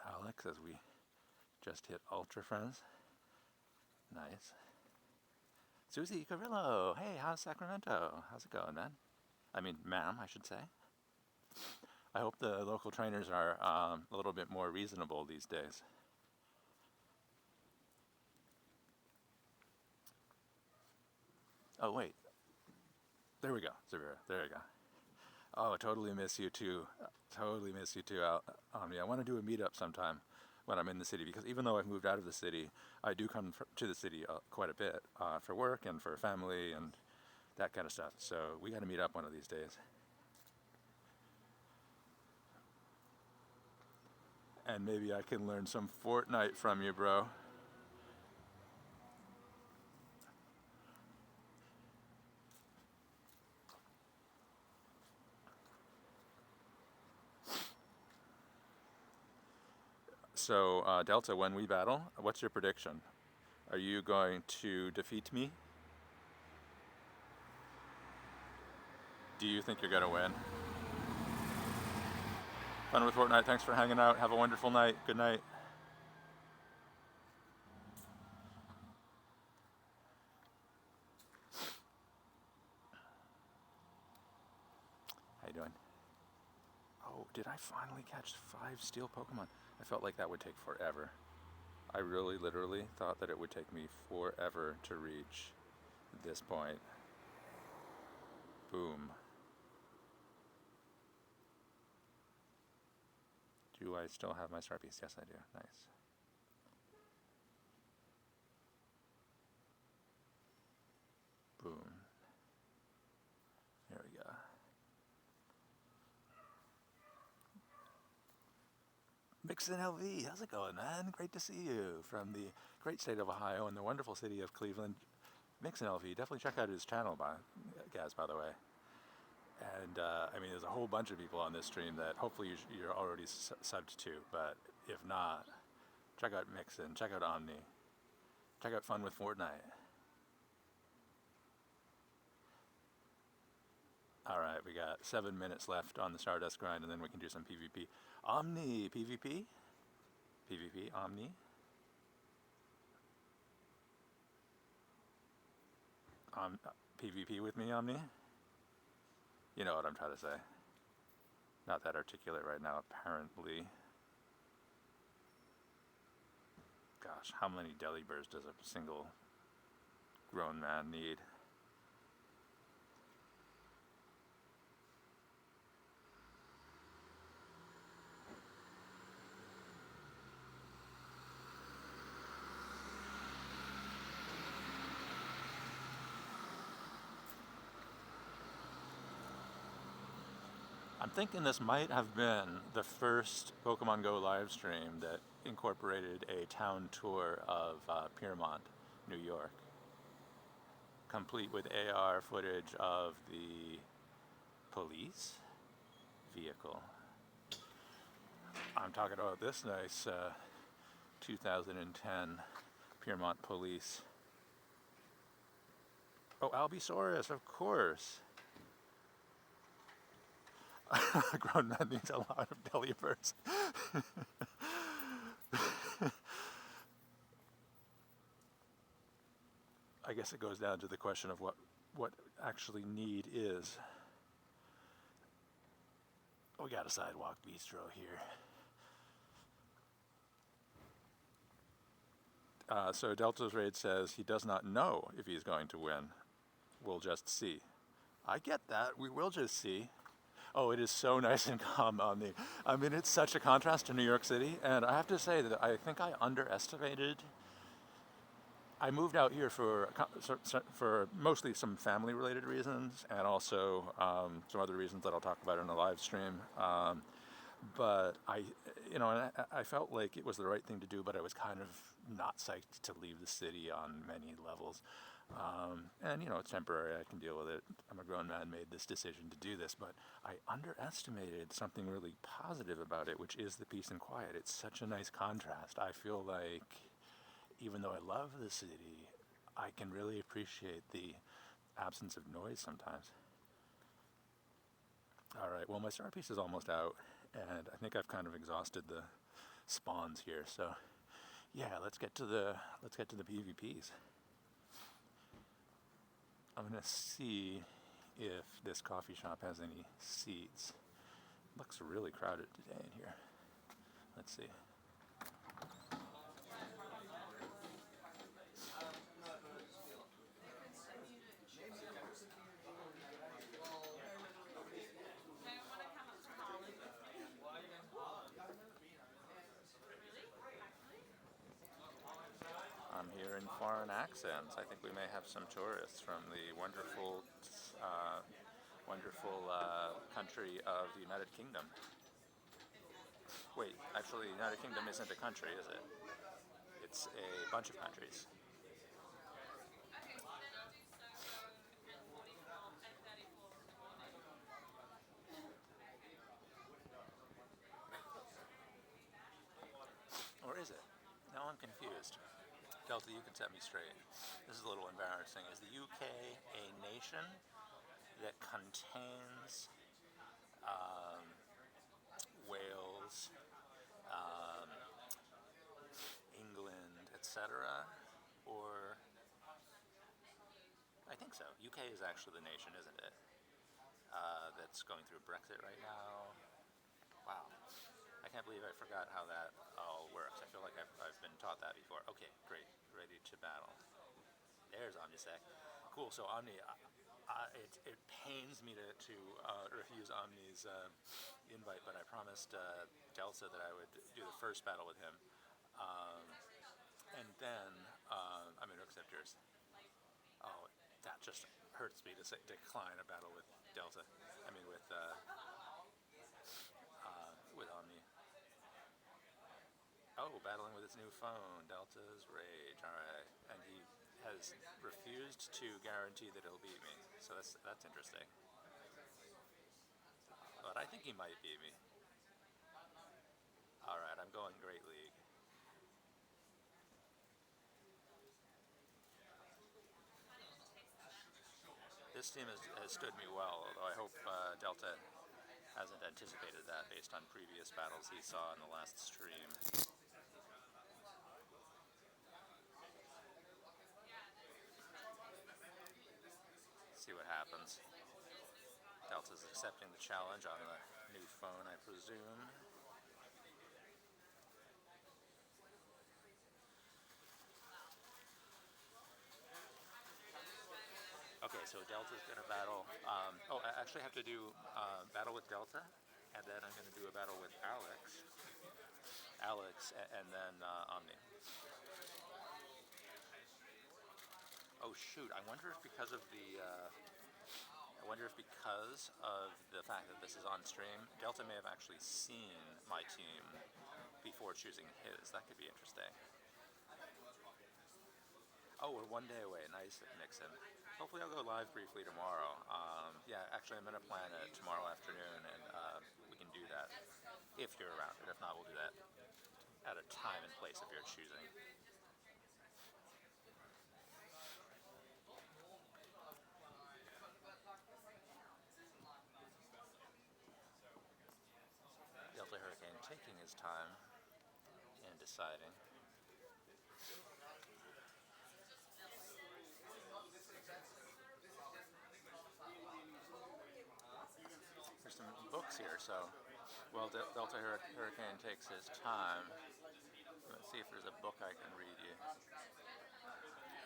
Alex as we just hit Ultra Friends. Nice. Susie Carrillo, hey, how's Sacramento? How's it going, man? I mean, ma'am, I should say. I hope the local trainers are a little bit more reasonable these days. Oh, wait. There we go, Zavira. There we go. Oh, I totally miss you too. Totally miss you too, Omni. I want to do a meetup sometime when I'm in the city, because even though I've moved out of the city, I do come to the city quite a bit for work and for family and that kind of stuff. So we got to meet up one of these days. And maybe I can learn some Fortnite from you, bro. So, Delta, when we battle, what's your prediction? Are you going to defeat me? Do you think you're going to win? Fun with Fortnite, thanks for hanging out. Have a wonderful night. Good night. How you doing? Oh, did I finally catch 5 steel Pokemon? I felt like that would take forever. I really, literally thought that it would take me forever to reach this point. Boom. Do I still have my star piece? Yes, I do. Nice. Boom. There we go. Mixin LV, how's it going, man? Great to see you from the great state of Ohio and the wonderful city of Cleveland. Mixin LV, definitely check out his channel, guys, by the way. And I mean, there's a whole bunch of people on this stream that hopefully you're already subbed to, but if not, check out Mixin, check out Omni, check out Fun with Fortnite. Alright, we got 7 minutes left on the Stardust grind, and then we can do some PvP. Omni, PvP? PvP, Omni? PvP with me, Omni? You know what I'm trying to say. Not that articulate right now, apparently. Gosh, how many Delibirds does a single grown man need? I'm thinking this might have been the first Pokemon GO live stream that incorporated a town tour of Piermont, New York, complete with AR footage of the police vehicle. I'm talking about this nice 2010 Piermont police. Oh, Albisaurus, of course. A grown man needs a lot of Delibirds. I guess it goes down to the question of what actually need is. We got a sidewalk bistro here. So Delta's Raid says he does not know if he's going to win. We'll just see. I get that. We will just see. Oh, it is so nice and calm on the... I mean, it's such a contrast to New York City, and I have to say that I think I underestimated... I moved out here for mostly some family-related reasons, and also some other reasons that I'll talk about in the live stream. But I felt like it was the right thing to do, but I was kind of not psyched to leave the city on many levels. And it's temporary, I can deal with it. I'm a grown man, made this decision to do this, but I underestimated something really positive about it, which is the peace and quiet. It's such a nice contrast. I feel like, even though I love the city, I can really appreciate the absence of noise sometimes. Alright, well, my star piece is almost out, and I think I've kind of exhausted the spawns here, so yeah, let's get to the PvPs. I'm gonna see if this coffee shop has any seats. Looks really crowded today in here. Let's see. I'm hearing foreign accents. I think we may have some tourists from the wonderful country of the United Kingdom. Wait, actually, the United Kingdom isn't a country, is it? It's a bunch of countries. confused. Delta, you can set me straight. This is a little embarrassing. Is the UK a nation that contains Wales, England, etc.? Or I think so. UK is actually the nation, isn't it? That's going through Brexit right now. Wow. I can't believe I forgot how that all works. I feel like I've been taught that before. Okay, great. Ready to battle. There's Omnisec. Cool, so Omni, it pains me to refuse Omni's invite, but I promised Delta that I would do the first battle with him. And then, I'm going to accept yours. Oh, that just hurts me to decline a battle with Delta. I mean, with Omni. Oh, battling with his new phone, Delta's Rage. All right, and he has refused to guarantee that he'll beat me. So that's interesting. But I think he might beat me. All right, I'm going Great League. This team has stood me well, although I hope Delta hasn't anticipated that based on previous battles he saw in the last stream. See what happens. Delta's accepting the challenge on the new phone, I presume. Okay, so Delta's going to battle. I actually have to do battle with Delta, and then I'm going to do a battle with Alex, and then Omni. Oh shoot! I wonder if because of the fact that this is on stream, Delta may have actually seen my team before choosing his. That could be interesting. Oh, we're 1 day away. Nice, Nixon. Hopefully I'll go live briefly tomorrow. Yeah, actually I'm going to plan it tomorrow afternoon, and we can do that if you're around. And if not, we'll do that at a time and place of your choosing. Delta Hurricane taking his time in deciding. There's some books here, so while Delta Hurricane takes his time, let's see if there's a book I can read you.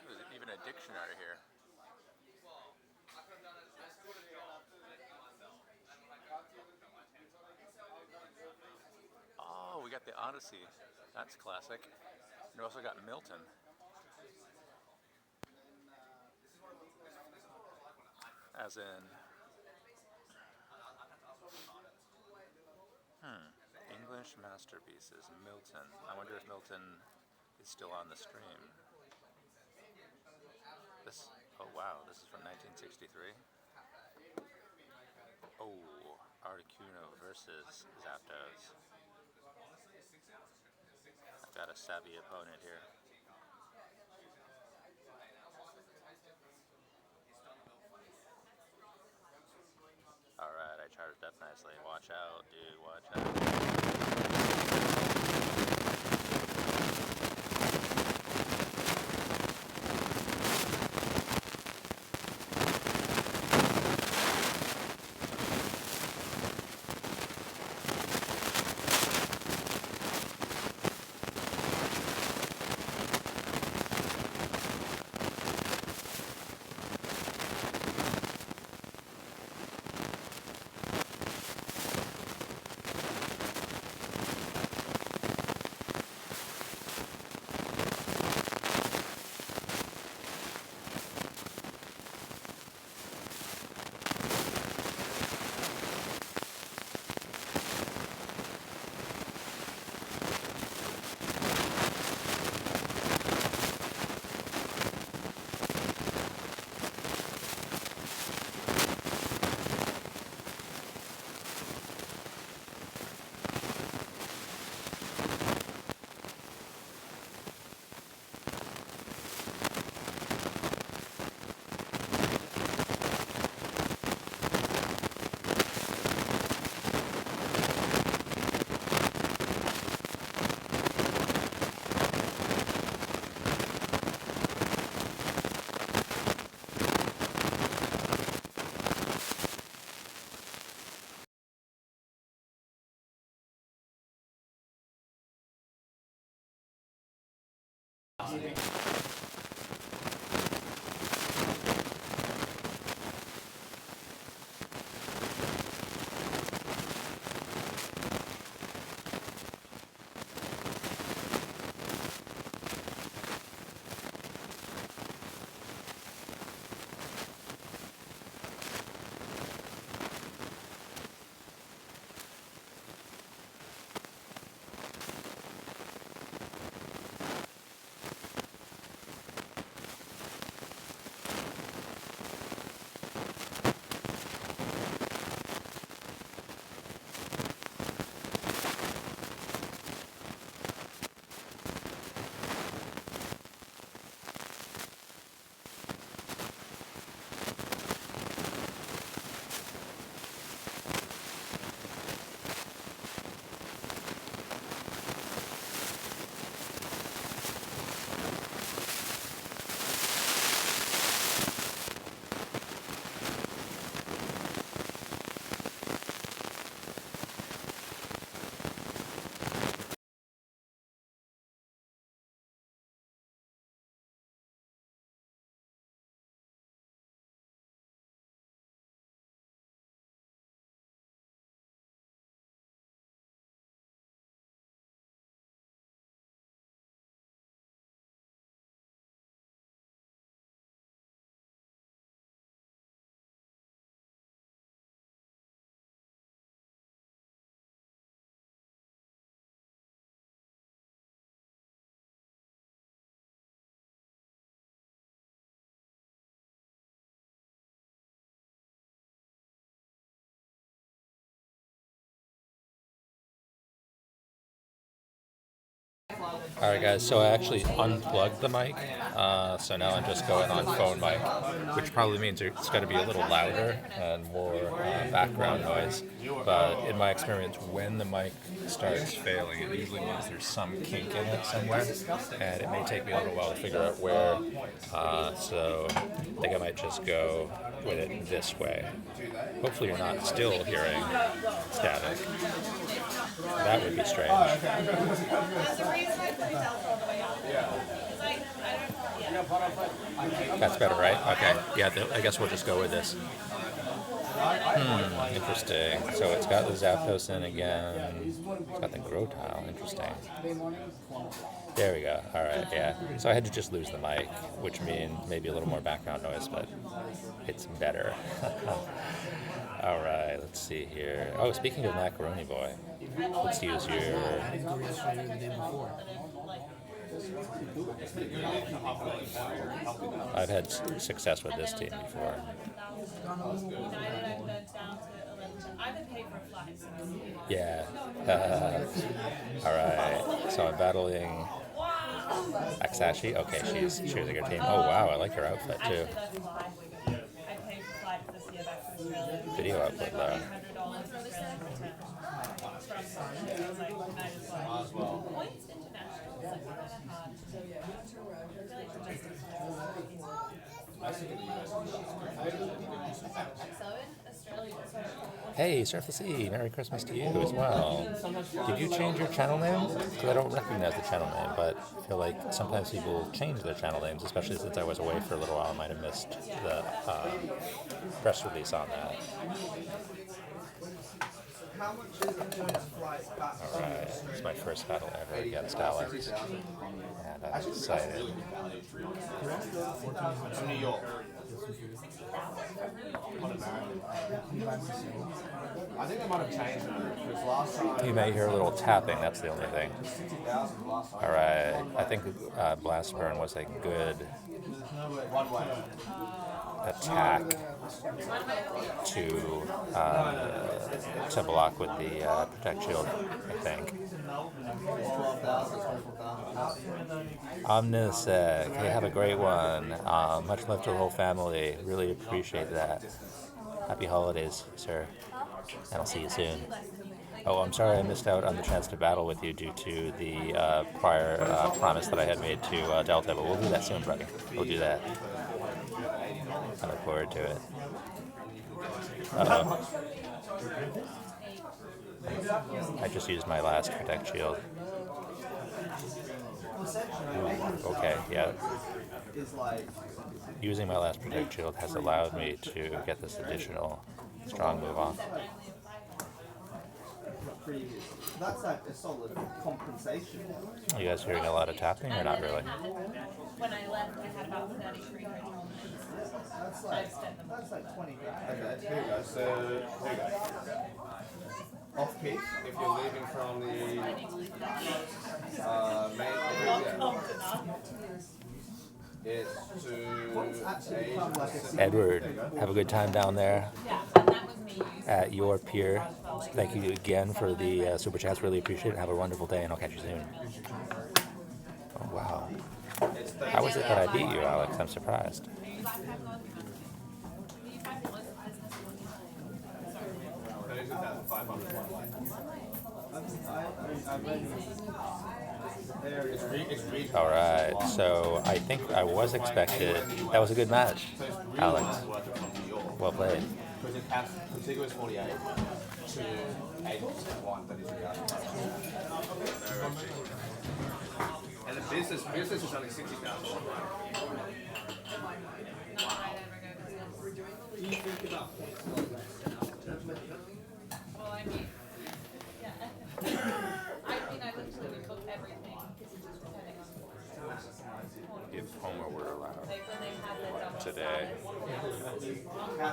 There's even a dictionary here. Oh, we got the Odyssey. That's classic. And we also got Milton. As in... English masterpieces, Milton. I wonder if Milton is still on the stream. Oh wow, this is from 1963. Oh, Articuno versus Zapdos. I've got a savvy opponent here. Alright, I charged up nicely. Watch out, dude, watch out. Alright guys, so I actually unplugged the mic, so now I'm just going on phone mic, which probably means it's going to be a little louder and more background noise, but in my experience, when the mic starts failing, it usually means there's some kink in it somewhere, and it may take me a little while to figure out where, so I think I might just go with it this way. Hopefully you're not still hearing static. That would be strange. That's better, right? Okay. Yeah, I guess we'll just go with this. Interesting. So it's got the Zapdos in again. It's got the Grow Tile. Interesting. There we go. Alright, yeah. So I had to just lose the mic, which means maybe a little more background noise, but it's better. Alright, let's see here. Oh, speaking of Macaroni Boy, let's use your... I've had success with this team before. Yeah. Alright, so I'm battling Aksashi. Okay, she's choosing her team. Oh wow, I like her outfit too. Video output though. Hey, Surf the Sea, Merry Christmas to you as well. Did you change your channel name? Because I don't recognize the channel name, but I feel like sometimes people change their channel names, especially since I was away for a little while. I might have missed the press release on that. Alright, it's my first battle ever against Alex, and I'm excited. I think they might have changed it because last time. You may hear a little tapping, that's the only thing. Alright, I think Blast Burn was a good attack to block with the Protect Shield, I think. Omnisec, hey, have a great one. Much love to the whole family. Really appreciate that. Happy holidays, sir. And I'll see you soon. Oh, I'm sorry I missed out on the chance to battle with you due to the prior promise that I had made to Delta, but we'll do that soon, brother. We'll do that. I look forward to it. Uh-oh. I just used my last Protect Shield. Okay, yeah. Using my last Protect Shield has allowed me to get this additional strong move off. That's like a solid compensation. Are you guys hearing a lot of tapping or not really? When I left, I had about 33 hotels. That's like 20 grand. Okay, here we go. So, here we go. Off peak, if you're leaving from the main it's to Edward, have a good time down there Yeah, and that was me. at your pier. Thank you again for the super chats. Really appreciate it. Have a wonderful day, and I'll catch you soon. Oh, wow. How was it that I beat you, Alex? I'm surprised. All right, so I think I was expected. That was a good match, Alex. Well played. Because it caps contiguous 48 to 80% that is regarded. And the business is only 60,000. Do you think about points? Well, I mean, yeah. I literally took everything depending on If Homer were allowed like when they had the double today.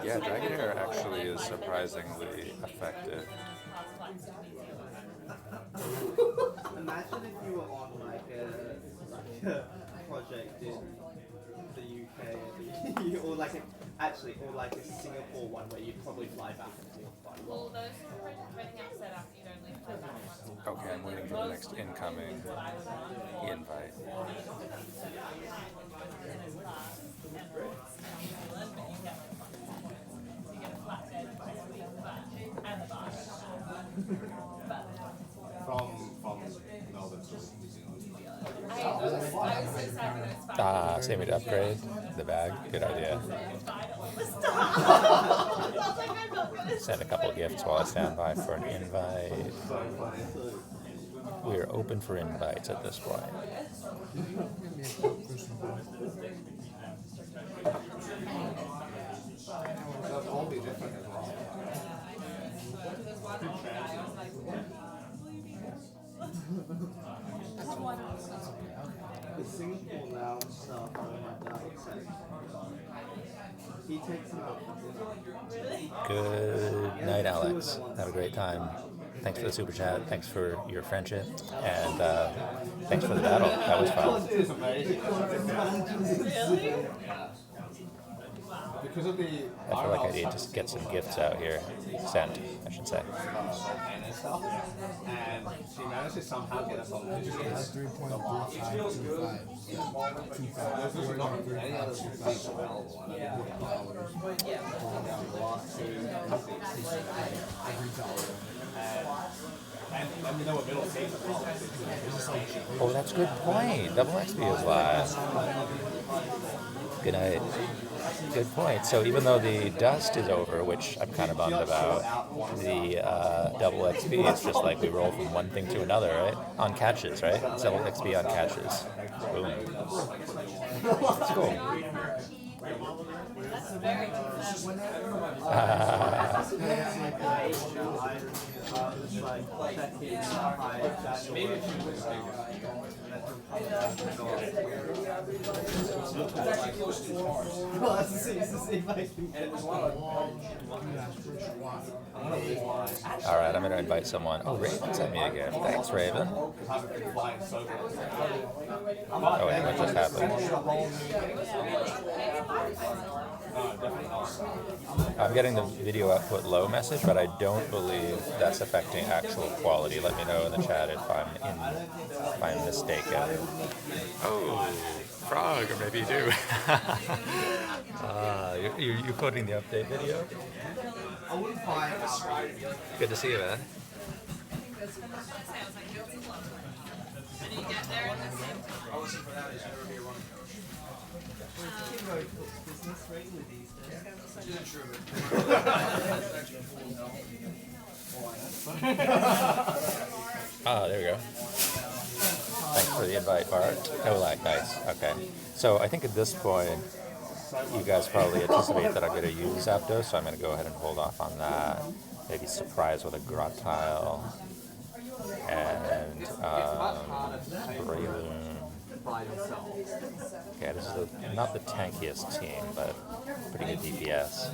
Yeah, Dragon Air actually is surprisingly effective. Imagine if you were on like a project in the UK or like a Singapore one where you'd probably fly back and forth. Well, those renting out set up, you'd only fly back once. Okay, I'm waiting for the next incoming invite. From Melbourne to New Zealand. Save me to upgrade the bag. Good idea. Send a couple gifts while I stand by for an invite. We are open for invites at this point. They'll all be different as well. The Singapore lounge stuff, oh my god, he takes them out for dinner. Good night, Alex. Have a great time. Thanks for the super chat. Thanks for your friendship. And thanks for the battle. That was fun. Really? Because of the I feel like I need to get some gifts out here. Sent, I should say. and stuff, and she managed to somehow get us on the list. This is not any other seats available. And there were middle seats as well. Oh, that's a good point. Double XP is live. Good night. Good point. So even though the dust is over, which I'm kind of bummed about, the double XP is just like we roll from one thing to another, right? On catches, right? It's double XP on catches. Boom. That's cool. That's very All right, I'm going to invite someone. Oh, Raven sent me a gift. Thanks, Raven. Oh, wait, what just happened? I'm getting the video output low message, but I don't believe that's affecting actual quality. Let me know in the chat if I'm mistaken. Oh, frog, or maybe you do. You're quoting the update video? Good to see you, man. Ah, there we go. Thanks for the invite, Bart. No lag, nice. Okay. So I think at this point, you guys probably anticipate that I'm going to use Zapdos, so I'm going to go ahead and hold off on that. Maybe surprise with a Grotile and Breloom. Okay, this is not the tankiest team, but pretty good DPS.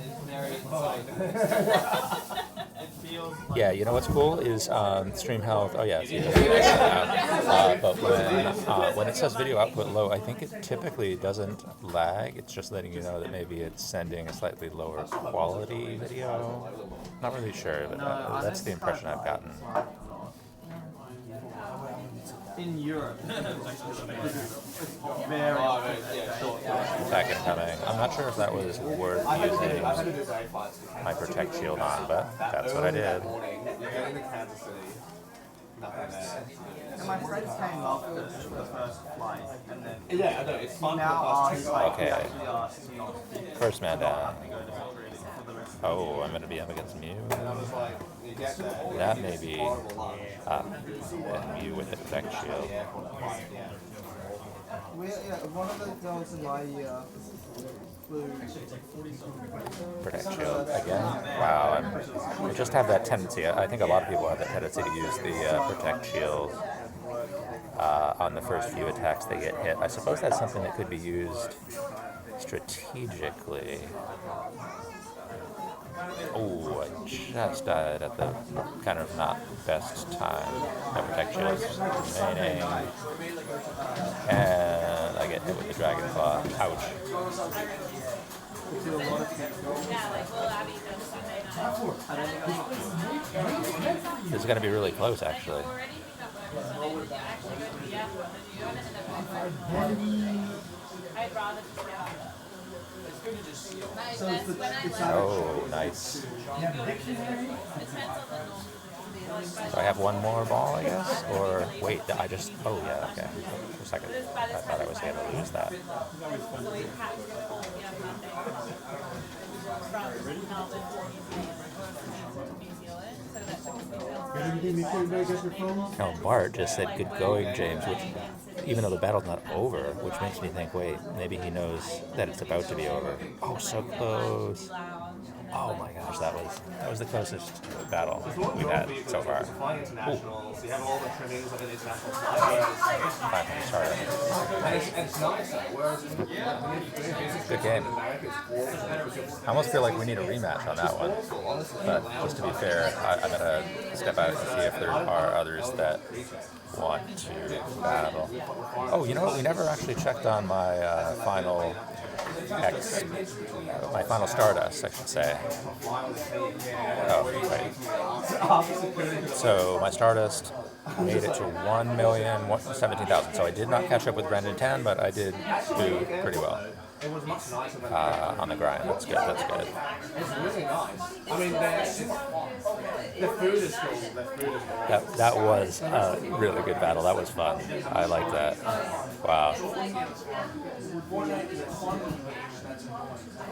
Yeah, you know what's cool is stream health. Oh yeah, it's but when it says video output low, I think it typically doesn't lag. It's just letting you know that maybe it's sending a slightly lower quality video. Not really sure, but that's the impression I've gotten. In Europe, very short. Attack incoming. I'm not sure if that was worth using my protect shield on, but that's what I did. And my friends came after the first flight, and then Yeah, I know, it's fun now asked, like, Okay. actually asked not to First man down. go to stream for the rest of Oh, I'm going to be up against Mew. you get there. That may be Mew with the protect shield. one of the girls in my year flew. Protect shield again. Wow, I just have that tendency. I think a lot of people have that tendency to use the protect shield on the first few attacks they get hit. I suppose that's something that could be used strategically. Oh, I just died at the kind of not best time. My protect shield is remaining. And I get hit with the Dragon Claw. Ouch. This is going to be really close, actually. I'd rather Oh, nice. So I have one more ball, I guess? Or, wait, I just, oh yeah, okay. For a second, I thought I was going to lose that. Now, Bart just said, good going, James, which, even though the battle's not over, which makes me think, wait, maybe he knows that it's about to be over. Oh, so close. Oh my gosh, that was the closest battle we've had so far. Flying international, so you have all the trimmings of an international flight. Sorry. And it's nice, whereas in Good game. America, it's awful. I almost feel like we need a rematch on that one. But just to be fair, I'm going to step out and see if there are others that want to battle. Oh, you know what? We never actually checked on my final my final Stardust, I should say. Oh, right. So my Stardust made it to 1,017,000. So I did not catch up with Brendan 10, but I did do pretty well. On the grind. That's good. That's good. It's really nice. I mean, the food is cool. That was a really good battle. That was fun. I like that. Wow.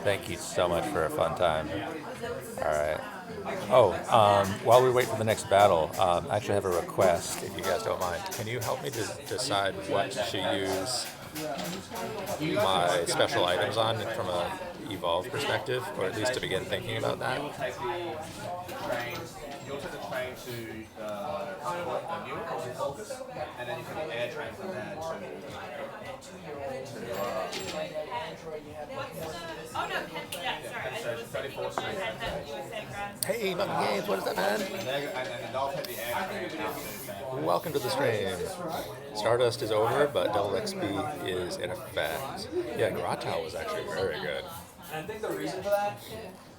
Thank you so much for a fun time. All right. Oh, while we wait for the next battle, I actually have a request, if you guys don't mind. Can you help me to decide what to use my special items on from a evolve perspective, or at least to begin thinking about that? You'll take the train to Newark or Focus, and then you can air train from there to oh no, yeah, sorry. I was thinking of USA Hey, Monkey Games, what is that, man? and then they'll take the air train out to Welcome to the stream. Stardust is over, but double XP is in effect. Yeah, Grotile was actually very good. And I think the reason for that,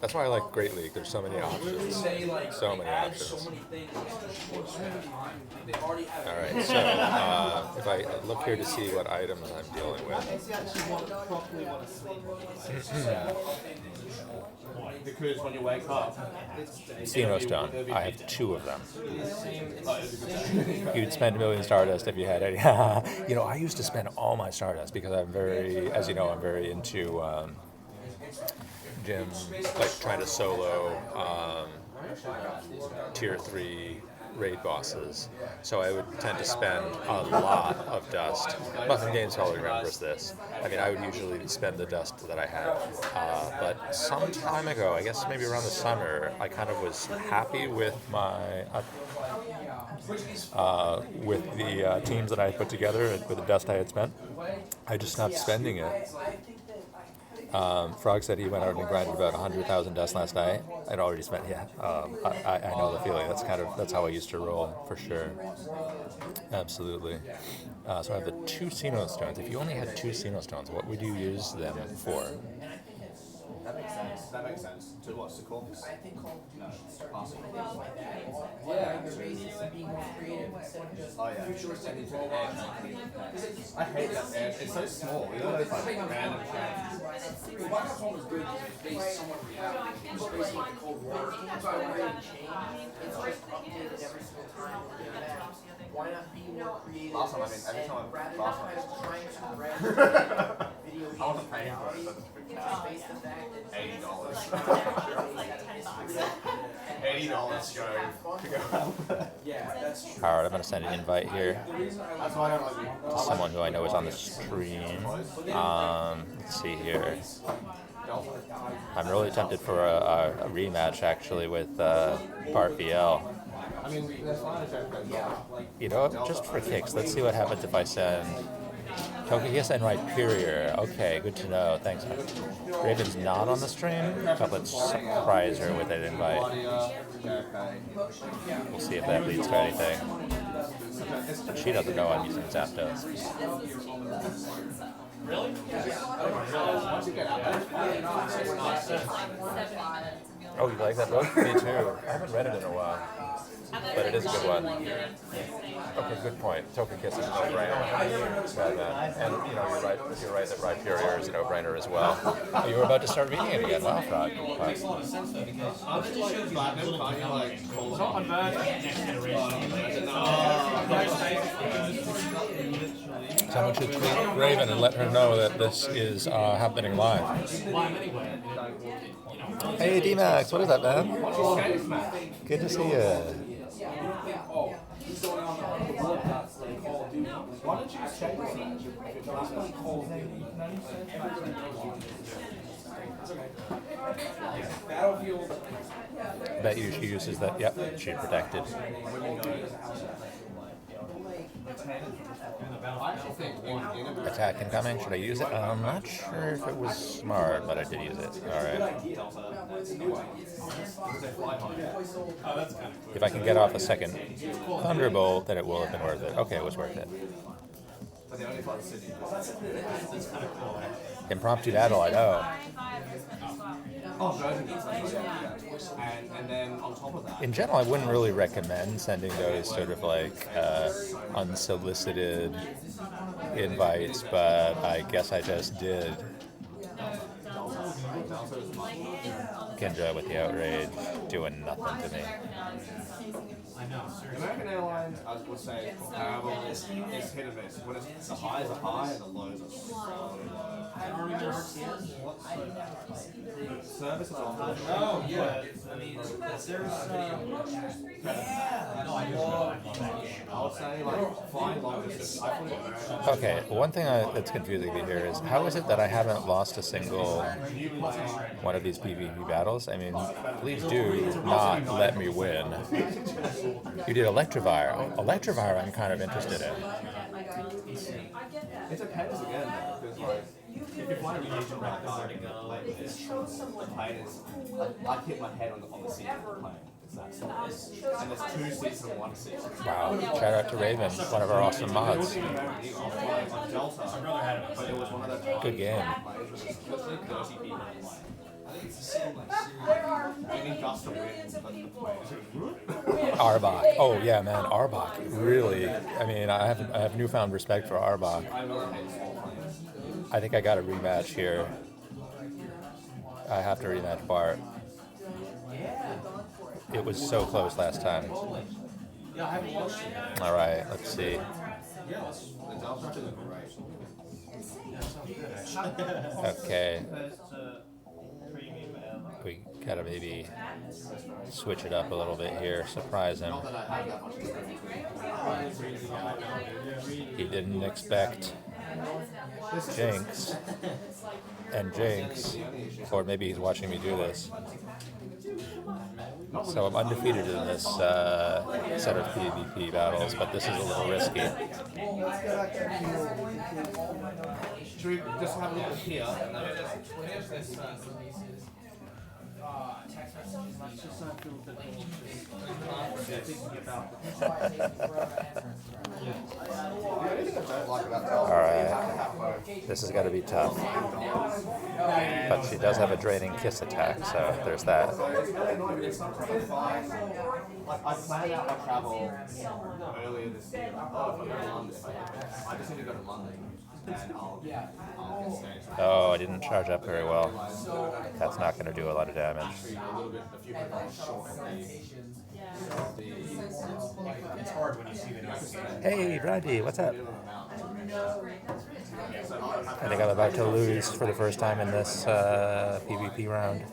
That's why I like Great League. There's so many options. say like So many add options. so many things in such a short span of time. Like they already have. All right, so if I look here to see what items I'm dealing with. If you actually properly want to sleep, because when you wake up, Xeno Stone. I have 2 of them. You'd spend a million Stardust if you had any. You know, I used to spend all my Stardust because I'm very, as you know, I'm very into gyms, like trying to solo tier 3 raid bosses, so I would tend to spend a lot of dust. Muffin Games probably remembers this. I mean, I would usually spend the dust that I had, but some time ago, I guess maybe around the summer, I kind of was happy with my with the teams that I had put together and with the dust I had spent. I just stopped spending it. Frog said he went out and grinded about 100,000 dust last night. I'd already spent, yeah. I know the feeling. That's how I used to roll, for sure. Absolutely. So I have the 2 Xeno Stones. If you only had 2 Xeno Stones, what would you use them for? That makes sense. That makes sense. To watch the corpse. I think Call of Duty should start yeah, you're basically being more creative instead of just future setting for I hate that edge. It's so small. You know those like random things. Black Ops 1 was good because it's based somewhat on reality. It's based on the Cold War. It's already changed. It's just updated every single time. Why not be more creative? Last time, I mean, every time rather last than time. just trying to grab video I wasn't paying for it, so it's a big just face the fact that $80. $80 $80 to go out. Yeah, that's true. Alright, I'm going to send an invite here That's why I don't like to someone who I know is on the stream. Let's see here. I'm really tempted for a rematch, actually, with Bart VL. I mean, that's fine if everything goes. You know, just for kicks, let's see what happens if I send Togekiss and Rhyperior. Okay, good to know. Thanks. Raven's not on the stream, but let's surprise her with an invite. We'll see if that leads to anything. But she doesn't know I'm using Zapdos. Really? Oh, you like that book? Me too. I haven't read it in a while, but it is a good one. Okay, good point. Togekiss is no brainer. And you know, you're right that Rhyperior is a no-brainer as well. Oh, you were about to start reading it again. Wow, Frog. Someone should tweet Raven and let her know that this is happening live. Hey, D-Max, what is that, man? Good to see you. He's going on the world that's like Call of Duty. Why don't you just check this out? Call of Duty. Everybody knows it's okay. Battlefield. Bet you she uses that. Yep, she protected. Attack incoming. Should I use it? I'm not sure if it was smart, but I did use it. Alright. If I can get off a second Thunderbolt, then it will have been worth it. Okay, it was worth it. Impromptu battle, I know. And then on top of that, In general, I wouldn't really recommend sending those sort of like unsolicited invites, but I guess I just did. Kendra with the outrage, doing nothing to me. American Airlines, I would say, comparable is hit or miss. When it's the highs are high and the lows are so low. Service is awful. Oh, yeah. I mean, there's I would say, like, flying long distance. I flew American. Okay, one thing that's confusing me here is how is it that I haven't lost a single one of these PvP battles? I mean, please do not let me win. You did Electivire. Electivire I'm kind of interested in. It depends again, though, because, like, if you're flying a region right now, like this, the plane is, I hit my head on the seat of the plane. It's that small. And there's 2 seats and 1 seat. Wow, shout out to Raven, one of our awesome mods. Good game. Arbok. Oh yeah, man, Arbok. Really, I mean, I have newfound respect for Arbok. I think I got a rematch here. I have to rematch Bart. It was so close last time. All right, let's see. Okay. we gotta maybe switch it up a little bit here, surprise him. Not that I have that much experience. He didn't expect Jinx, and Jinx, or maybe he's watching me do this. So I'm undefeated in this set of PvP battles, but this is a little risky. Should we just have a look here? And then Alright, this has got to be tough. But she does have a draining kiss attack, so there's that. like I planned out my travel earlier this year. Oh, I'm going to London. I just need to go to London. And I'll get staged. Oh, I didn't charge up very well. That's not going to do a lot of damage. A few people short It's hard when you see videos. Hey, Randy, what's up? I think I'm about to lose for the first time in this PvP round.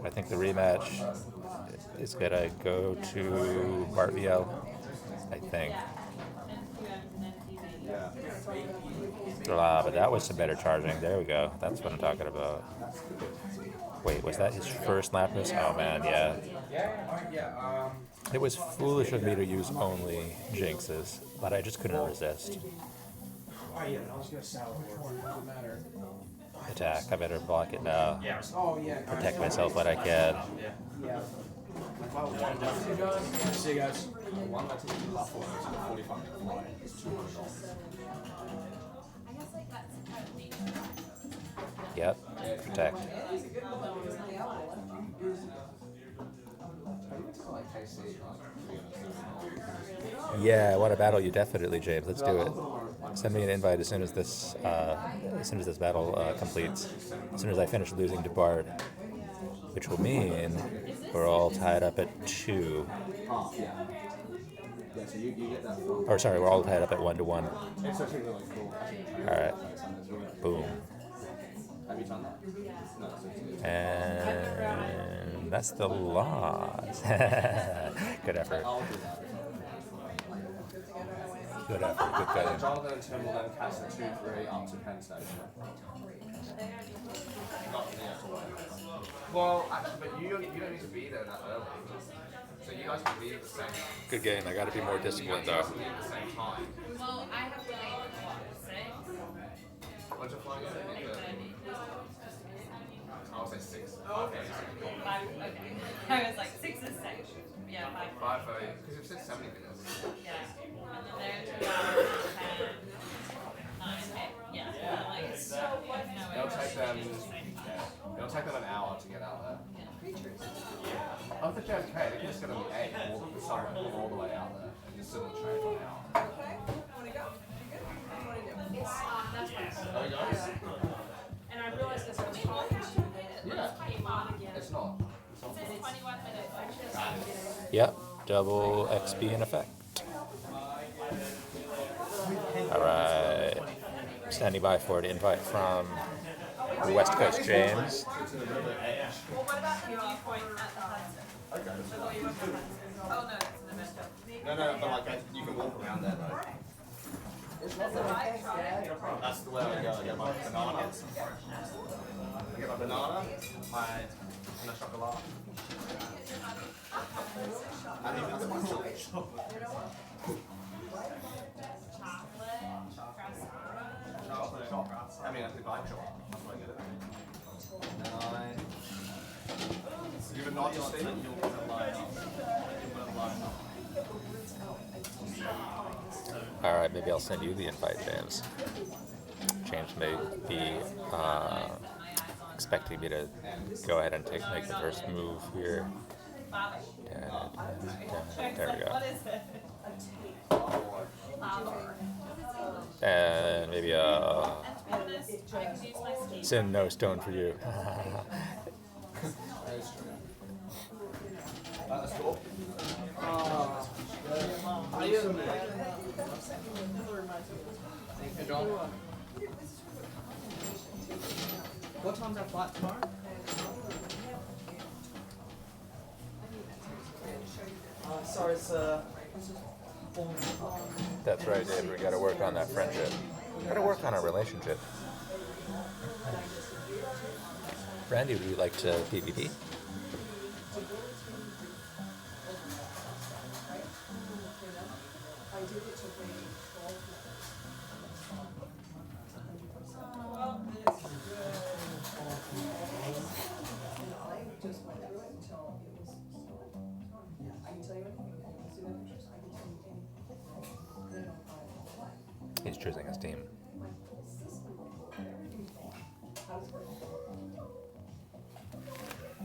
I think the rematch is going to go to Bartviel, I think. But that was some better charging. There we go. That's what I'm talking about. Wait, was that his first Lapras? Oh man, yeah. It was foolish of me to use only Jinxes, but I just couldn't resist. Attack. I better block it now. Protect myself when I can. See you guys. Yep. Protect. Yeah, I want to battle you definitely, James. Let's do it. Send me an invite as soon as this battle completes. As soon as I finish losing to Bard, which will mean we're all tied up at 2. Or sorry, we're all tied up at 1-1. All right. Boom. And that's the loss. Good effort. Good effort. Good cutting. Jonathan and Tim will then cast a 2-3 up to Penn Station. Well, actually, but you don't need to be there that early. So you guys can leave at the same time. Good game. I got to be more disciplined though. Leave at the same time. Well, I have to leave at 6. What's your flight? I would say 6. Okay. I was like 6 is safe. Yeah, 5. 5:30. Because you've said 70 minutes. Yeah. And then they're 2 hours, 10, 9, 8. Yeah. Like, so what? It'll take them an hour to get out there. I'm for JFK, they can just get on the 8 and walk the subway all the way out there and just sit on the train for an hour. Okay, wanna go? You good? What do you wanna do? That's fine. There you guys. And I realized as I was talking to you, Yeah. came on again. It's not. It's 21 minutes. Yep. Double XP in effect. All right. Standing by for an invite from the West Coast, James. Well, what about the viewpoint at the Hudson? Oh, no, it's in the middle. No, but like you can walk around there though. That's a right try. That's the way I go. I get my banana. I get my banana, and a chocolate. And even the chocolate. Chocolate shop. I mean, I think I shop. That's why I get it. 9. You would not just think you'll put a line up. You put a line up. All right, maybe I'll send you the invite, James. James may be expecting me to go ahead and make the first move here. There we go. What is it? And maybe And to be honest, I can use my ski. send no stone for you. That's cool. Hey, John. What time's that flight tomorrow? sorry, it's That's right, Dave. We got to work on that friendship. Got to work on our relationship. Randy, would you like to PvP? He's choosing his team.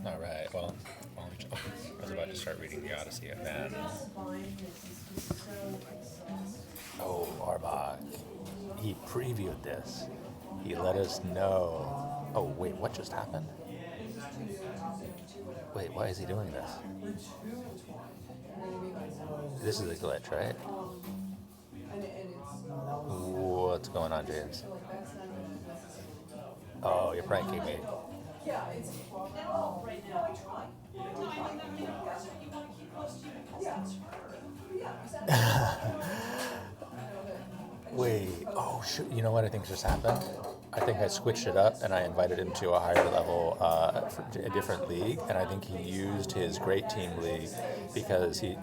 All right. Well, I was about to start reading the Odyssey again. Oh, Arbok. He previewed this. He let us know. Oh, wait, what just happened? Wait, why is he doing this? This is a glitch, right? What's going on, James? Oh, you're pranking me. Wait, oh shoot, you know what I think just happened? I think I switched it up and I invited him to a higher level, a different league, and I think he used his Great Team League because he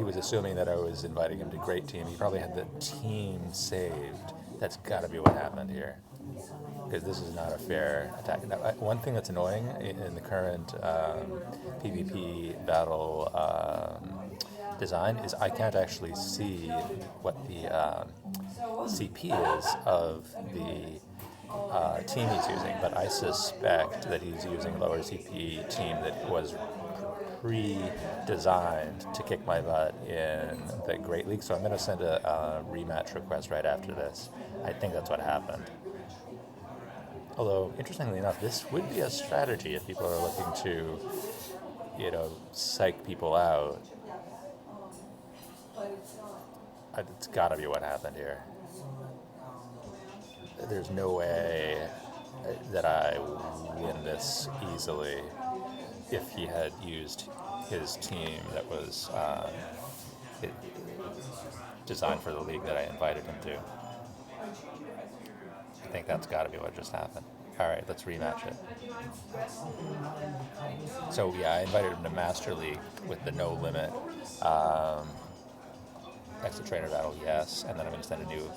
was assuming that I was inviting him to Great Team. He probably had the team saved. That's gotta be what happened here. Because this is not a fair attack. Now, one thing that's annoying in the current PvP battle design is I can't actually see what the CP is of the team he's using, but I suspect that he's using lower CP team that was pre-designed to kick my butt in the Great League. So I'm going to send a rematch request right after this. I think that's what happened. Although, interestingly enough, this would be a strategy if people are looking to, psych people out. It's got to be what happened here. There's no way that I win this easily if he had used his team that was designed for the league that I invited him to. I think that's got to be what just happened. All right, let's rematch it. So yeah, I invited him to Master League with the no limit exit trainer battle, yes, and then I'm going to send a new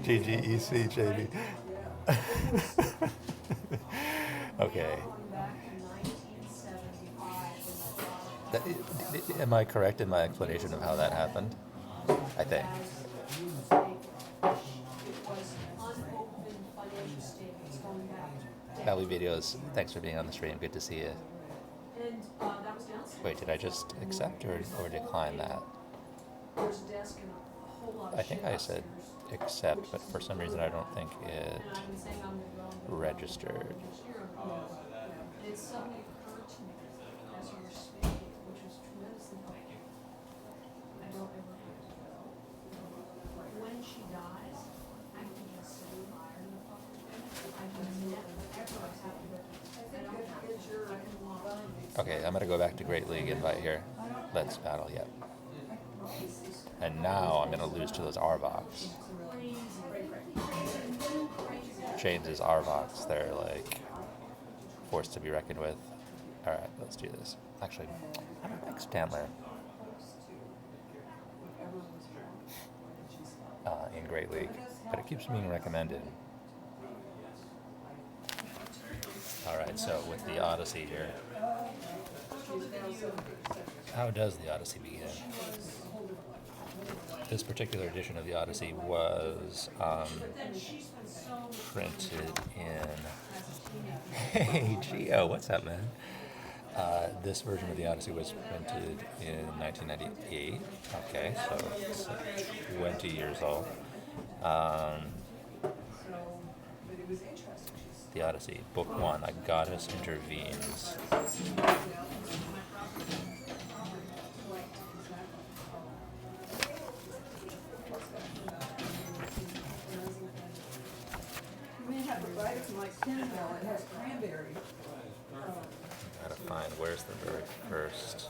GGEC, JB. Okay. Am I correct in my explanation of how that happened? I think. Valley Videos, thanks for being on the stream. Good to see you. Wait, did I just accept or decline that? I think I said accept, but for some reason I don't think it registered. Okay, I'm gonna go back to Great League invite here. Let's battle, yep. And now I'm gonna lose to those Arvoks. Chains' Arvoks, they're like forced to be reckoned with. Alright, let's do this. Actually, I don't like Stanler in Great League, but it keeps being recommended. Alright, so with the Odyssey here, how does the Odyssey begin? This particular edition of the Odyssey was printed in... Hey, Gio, what's up, man? This version of the Odyssey was printed in 1998. Okay, so it's 20 years old. The Odyssey, Book 1, A Goddess Intervenes. Gotta find where's the very first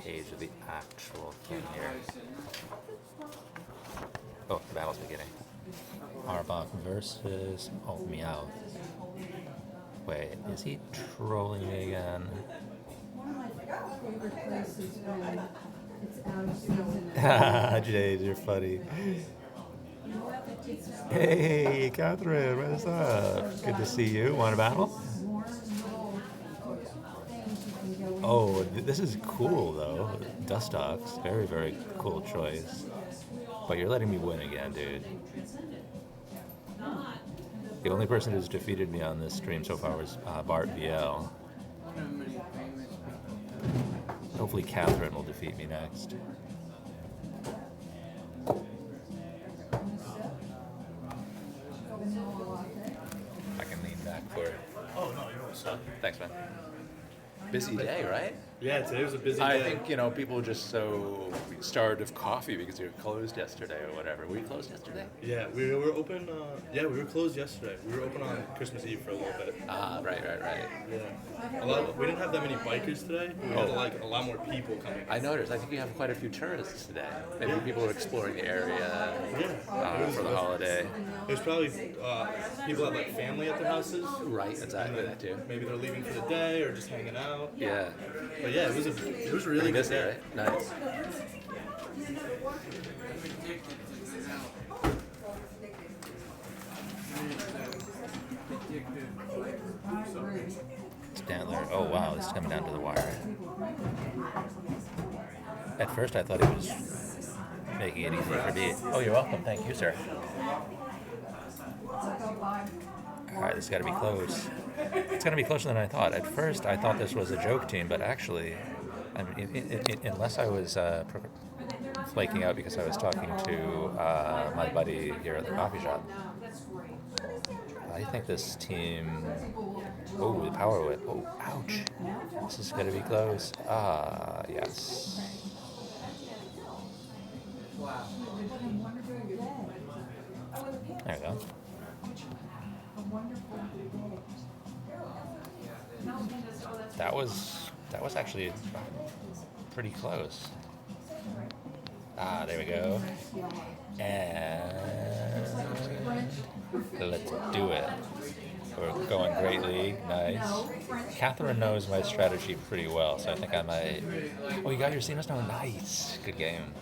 page of the actual thing here? Oh, the battle's beginning. Arbok versus Meow. Wait, is he trolling me again? One of my favorite places when it's out of season. Haha, Jade, you're funny. Hey, Catherine, what's up? Good to see you. Want a battle? Oh, this is cool though. Dustox, very, very cool choice. But you're letting me win again, dude. The only person who's defeated me on this stream so far was Bart VL. Hopefully Catherine will defeat me next. I can lean back for it. Oh, no, you don't stop. Thanks, man. Busy day, right? Yeah, today was a busy day. I think, you know, people were just so starved of coffee because you were closed yesterday or whatever. Were you closed yesterday? Yeah, we were open. Yeah, we were closed yesterday. We were open on Christmas Eve for a little bit. Ah, right. Yeah. We didn't have that many bikers today. We had a lot more people coming. I noticed. I think you have quite a few tourists today. Maybe people were exploring the area for the holiday. There's probably people that like family at their houses. Right, exactly that too. Maybe they're leaving for the day or just hanging out. Yeah. But yeah, it was a really good day. Right? Nice. Stantler. Oh wow, this is coming down to the wire. At first I thought it was making it easy for me. Oh, you're welcome. Thank you, sir. Alright, this has got to be close. It's going to be closer than I thought. At first I thought this was a joke team, but actually, I mean, unless I was flaking out because I was talking to my buddy here at the coffee shop, I think this team... Oh, the power whip. Oh, ouch. This is going to be close. Ah, yes. There we go. That was actually pretty close. Ah, there we go. And let's do it. We're going Great League, nice. Catherine knows my strategy pretty well, so I think I might... Oh, you got your Seamus? No, nice. Good game.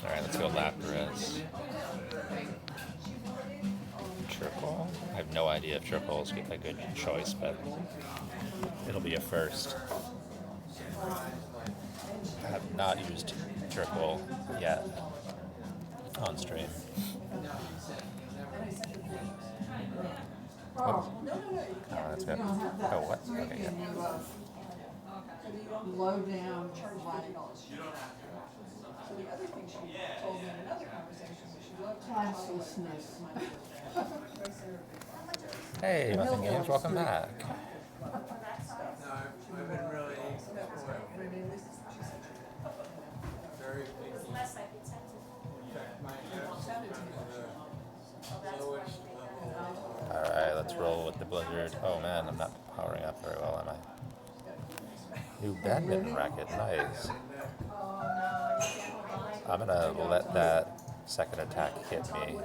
Alright, let's go Lapras. Chirpal? I have no idea if Chirpal is a good choice, but it'll be a first. I have not used Chirpal yet on stream. Oh, that's good. Oh, what? Okay, good. Low down, So the other thing she told me in another conversation was she loved classlessness. Hey, Muffin Games, welcome back. I've been really very Alright, let's roll with the blizzard. Oh man, I'm not powering up very well, am I? New badminton racket, nice. I'm gonna let that second attack hit me.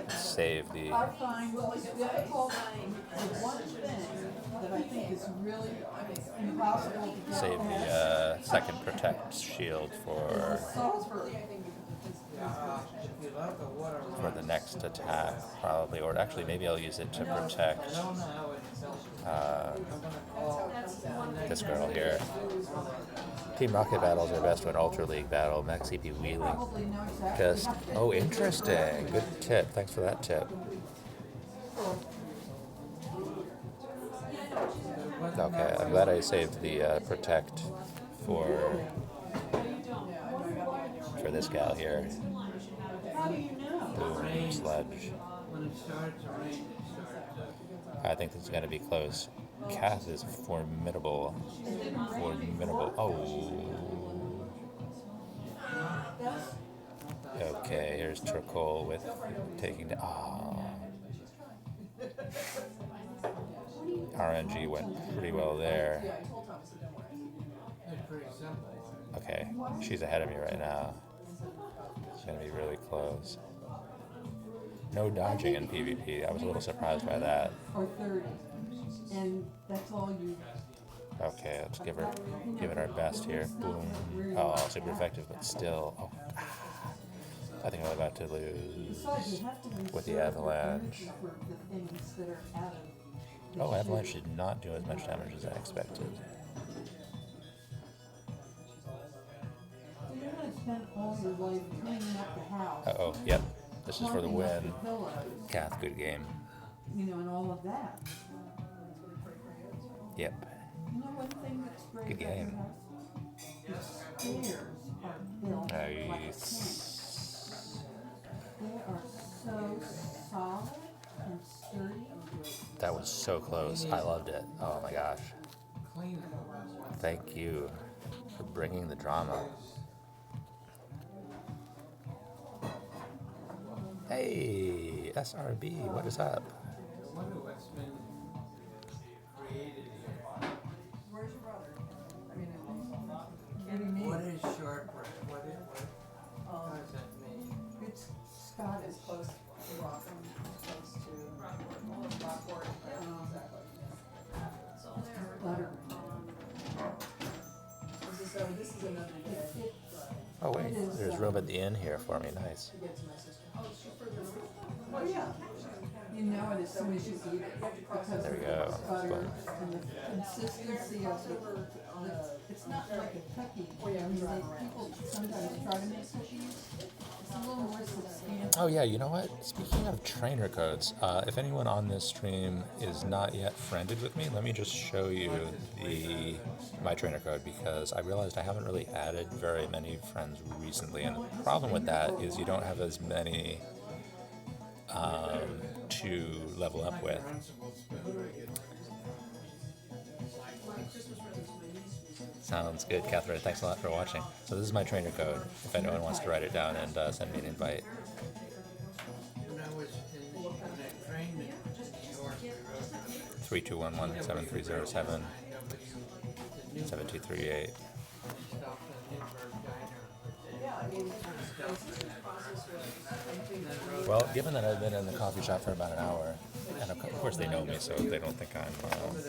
Save the... I find it's difficult, the one thing that I think is really impossible to get Save the second protect shield for the next attack, probably. Or actually, maybe I'll use it to protect this girl here. Team Rocket battles are best when Ultra League battle. Max CP wheeling. Just, oh, interesting. Good tip. Thanks for that tip. Okay, I'm glad I saved the protect for this gal here. Boom, sludge. I think this is going to be close. Cass is formidable. Formidable. Oh. Okay, here's Turkle with taking the... Oh. RNG went pretty well there. Yeah, I told Tom, I said, don't worry. It's pretty simple. Okay, she's ahead of me right now. It's gonna be really close. No dodging in PvP. I was a little surprised by that. Or 30. And that's all you. Okay, let's give it our best here. Boom. Oh, super effective, but still. Oh, I think I'm about to lose Besides, you have to with the reserve your avalanche. energy for the things that are out of the Oh, avalanche chute. did not do as much damage as I expected. So you're gonna spend all your life cleaning up the house. Uh-oh, yep. This is for the mopping up win. the pillows, Kath, good game. you know, and all of that. Yep. You know one thing that's great Good about your game. house? The stairs are built like a king. Nice. They are so solid and sturdy. That was so close. I loved it. Oh my gosh. Clean it. Thank you for bringing the drama. Hey, SRB, what is up? I wonder what's been created here. Where's your brother? I mean, maybe me. What is shortbread? What does that mean? It's Scottish. Close to Rockford, close to Rockport, exactly. Butter. This is another day. Oh wait, there's room at the inn here for me. Nice. To get to my sister. Oh, yeah. You know it as soon as you eat it because There we of go. the butter and the consistency of it. It's not like a cookie. I mean, people sometimes try to make cookies. It's a little more substantial. Oh yeah, you know what? Speaking of trainer codes, if anyone on this stream is not yet friended with me, let me just show you my trainer code because I realized I haven't really added very many friends recently, and the problem with that is you don't have as many to level up with. Sounds good, Catherine. Thanks a lot for watching. So this is my trainer code. If anyone wants to write it down and send me an invite. When I was in that train in York, 3211-7307 7238. stopped at Lindbergh Diner. Yeah, I mean, my sister's process was, I think, Well, given that I've been in the coffee shop for about an hour, and of course they know me, so they don't think I'm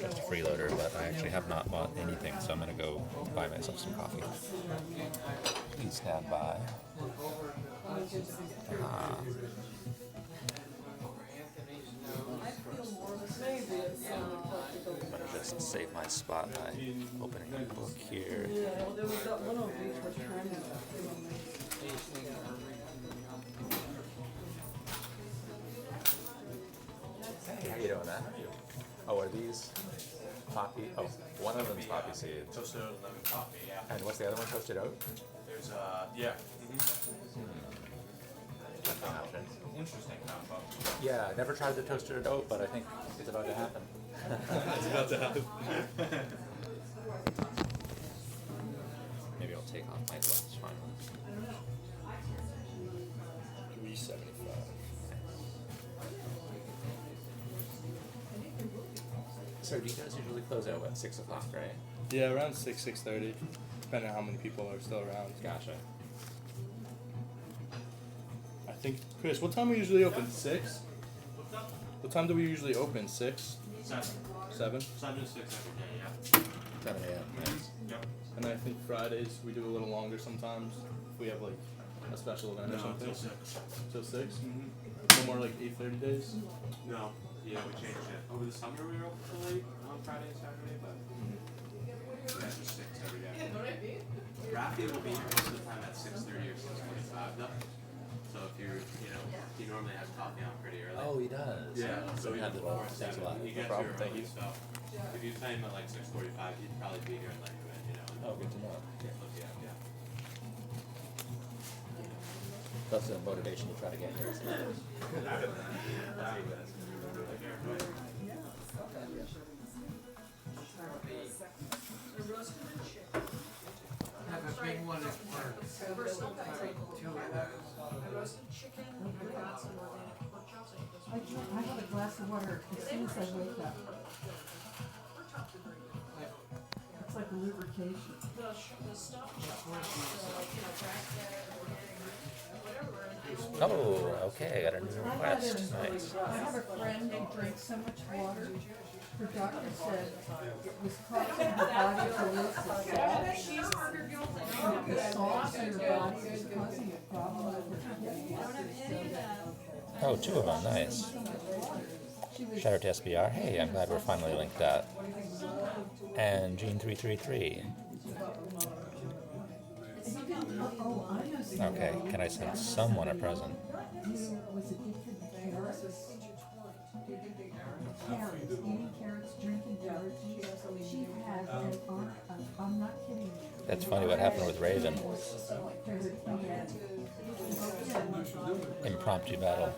just a freeloader, but I actually have not bought anything, so I'm going to go buy myself some coffee. Please stand by. Ah, I'm going to just save my spot by opening a book here. Yeah, there was that one of these were trying to Hey, how you doing, man? Oh, are these poppy? Oh, one of them's poppy seed. Toasted oat lemon coffee, yeah. And what's the other one? Toasted oat? There's yeah. That's an option. Interesting combo. Yeah, I never tried the toasted oat, but I think it's about to happen. It's about to happen. Maybe I'll take off my gloves finally. 375. So do you guys usually close out at 6 o'clock, right? Yeah, around 6:30, depending on how many people are still around. Gotcha. I think, Chris, what time we usually open? 6? What time do we usually open? 6? 7. 7? 7 to 6 every day, yeah. 7 a.m. Nice. Yep. And I think Fridays we do a little longer sometimes if we have like a special event or No, something. until 6. Till 6? Mm-hmm. No more like 8:30 days? No, yeah, we changed it. Over the summer we were open till late on Friday and Saturday, but yeah, just 6 every day. Rafi will be here most of the time at 6:30 or 6:45 though. So if you're, he normally has coffee on pretty early. Oh, he does. Yeah, so we we had the before thanks a 7. lot. He No gets problem. here Thank early, you. so if you time at like 6:45, he'd probably be here in like, Oh, good to know. yeah. That's a motivation to try to get here. Have a big one at work. I have a glass of water as soon as I wake up. lubrication. Oh, okay, got a new request. Nice. I have a friend who drinks so much water, her doctor said it was causing her body to lose the salt. The salts in her body was causing a problem with her kidneys. Oh, two of them, nice. Shout out to SBR. Hey, I'm glad we're finally linked up. And Gene333. Oh, I know someone Okay, can I send someone a present? who was addicted to carrots. Carrots, eating carrots, drinking carrots. She had I'm not kidding you. That's funny what happened with Raven. Impromptu battle.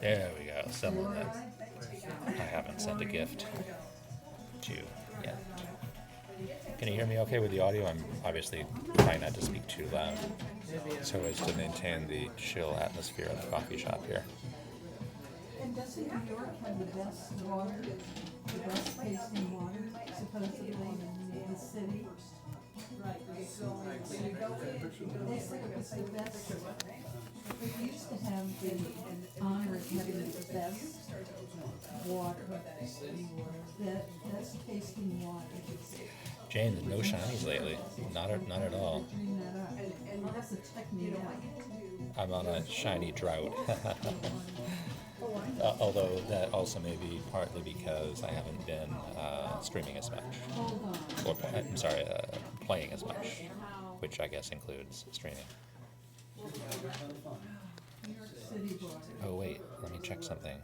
There we go, someone that I haven't sent a gift to yet. Can you hear me okay with the audio? I'm obviously trying not to speak too loud so as to maintain the chill atmosphere of the coffee shop here. And doesn't New York have the best water, the best tasting water, supposedly in the city? Right. They said it was the best. It used to have the honor of having the best water, the best tasting water. James, no shinies lately. Not at all. Dream that up. I'll have to check me out. I'm on a shiny drought. Although that also may be partly because I haven't been streaming as much. Hold on. Or, I'm sorry, playing as much, which I guess includes streaming. New York City water. Oh wait, let me check something.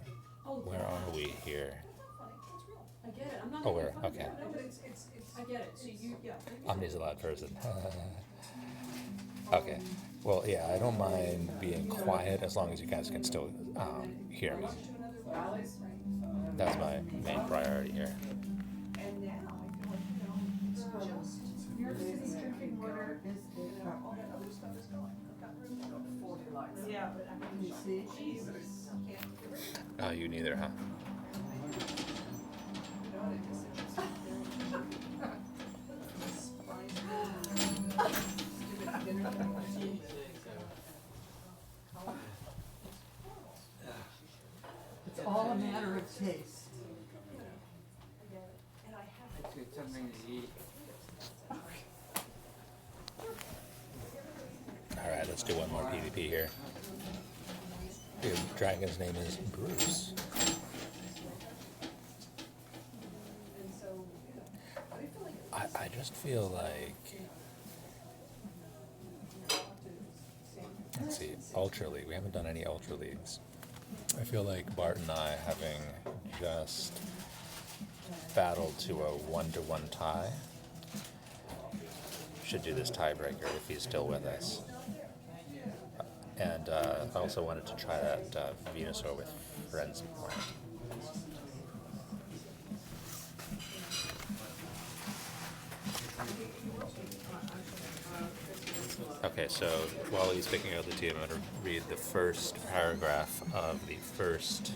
Where are we here? I get it, I'm not. Oh, where? Okay. No, but it's, I get it, so you, yeah. Omni's a loud person. Okay. Well, yeah, I don't mind being quiet as long as you guys can still hear me. That's my main priority here. And now I feel like, it's just. New York City drinking water is All that other stuff is gone. I've got rid of it before your life. Yeah, but I mean, you see. Jesus, can't get rid of it. Oh, you neither, huh? It's all a matter of taste. Something to eat. Alright, let's do one more PvP here. The dragon's name is Bruce. I just feel like... Let's see, Ultra League. We haven't done any Ultra Leagues. I feel like Bart and I, having just battled to a 1-1 tie, should do this tiebreaker if he's still with us. And I also wanted to try that Venusaur with Frenzy Point. Okay, so while he's picking out the team, I'm going to read the first paragraph of the first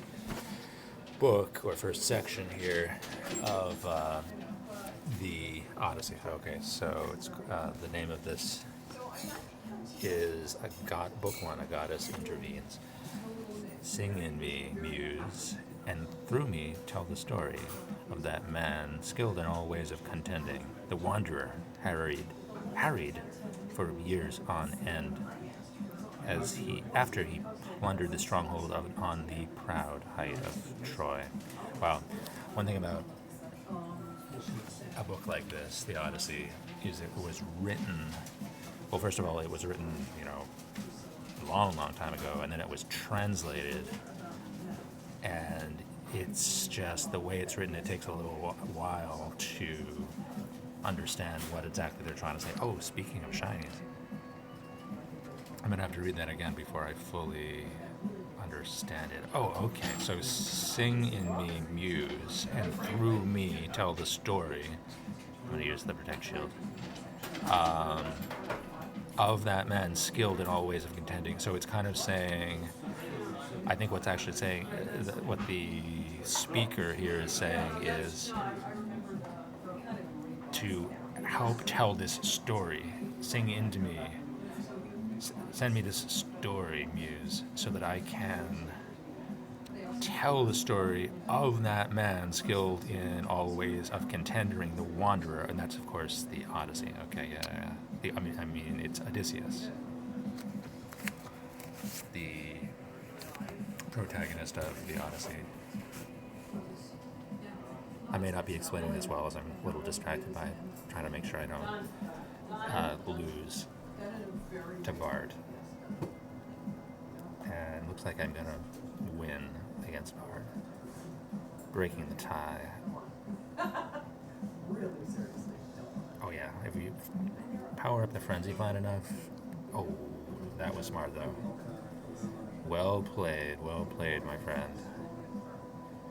book, or first section here, of the Odyssey. Okay, so it's the name of this is Book 1, A Goddess Intervenes. Sing in me, muse, and through me tell the story of that man skilled in all ways of contending, the wanderer, harried for years on end, after he plundered the stronghold on the proud height of Troy. Wow. One thing about a book like this, the Odyssey, is it was written, well, first of all, it was written, a long time ago, and then it was translated, and it's just the way it's written, it takes a little while to understand what exactly they're trying to say. Oh, speaking of shinies, I'm going to have to read that again before I fully understand it. Oh, okay. So sing in me, muse, and through me tell the story. I'm going to use the protect shield. Of that man skilled in all ways of contending. So it's kind of saying, I think what's actually saying, what the speaker here is saying is to help tell this story. Sing into me. Send me this story, muse, so that I can tell the story of that man skilled in all ways of contending, the wanderer, and that's of course the Odyssey. Okay, yeah. I mean, it's Odysseus, the protagonist of the Odyssey. I may not be explaining this well, as I'm a little distracted by trying to make sure I don't lose to Bard. And looks like I'm gonna win against Bard, breaking the tie. Oh yeah, if you power up the frenzy plant enough. Oh, that was smart though. Well played, my friend.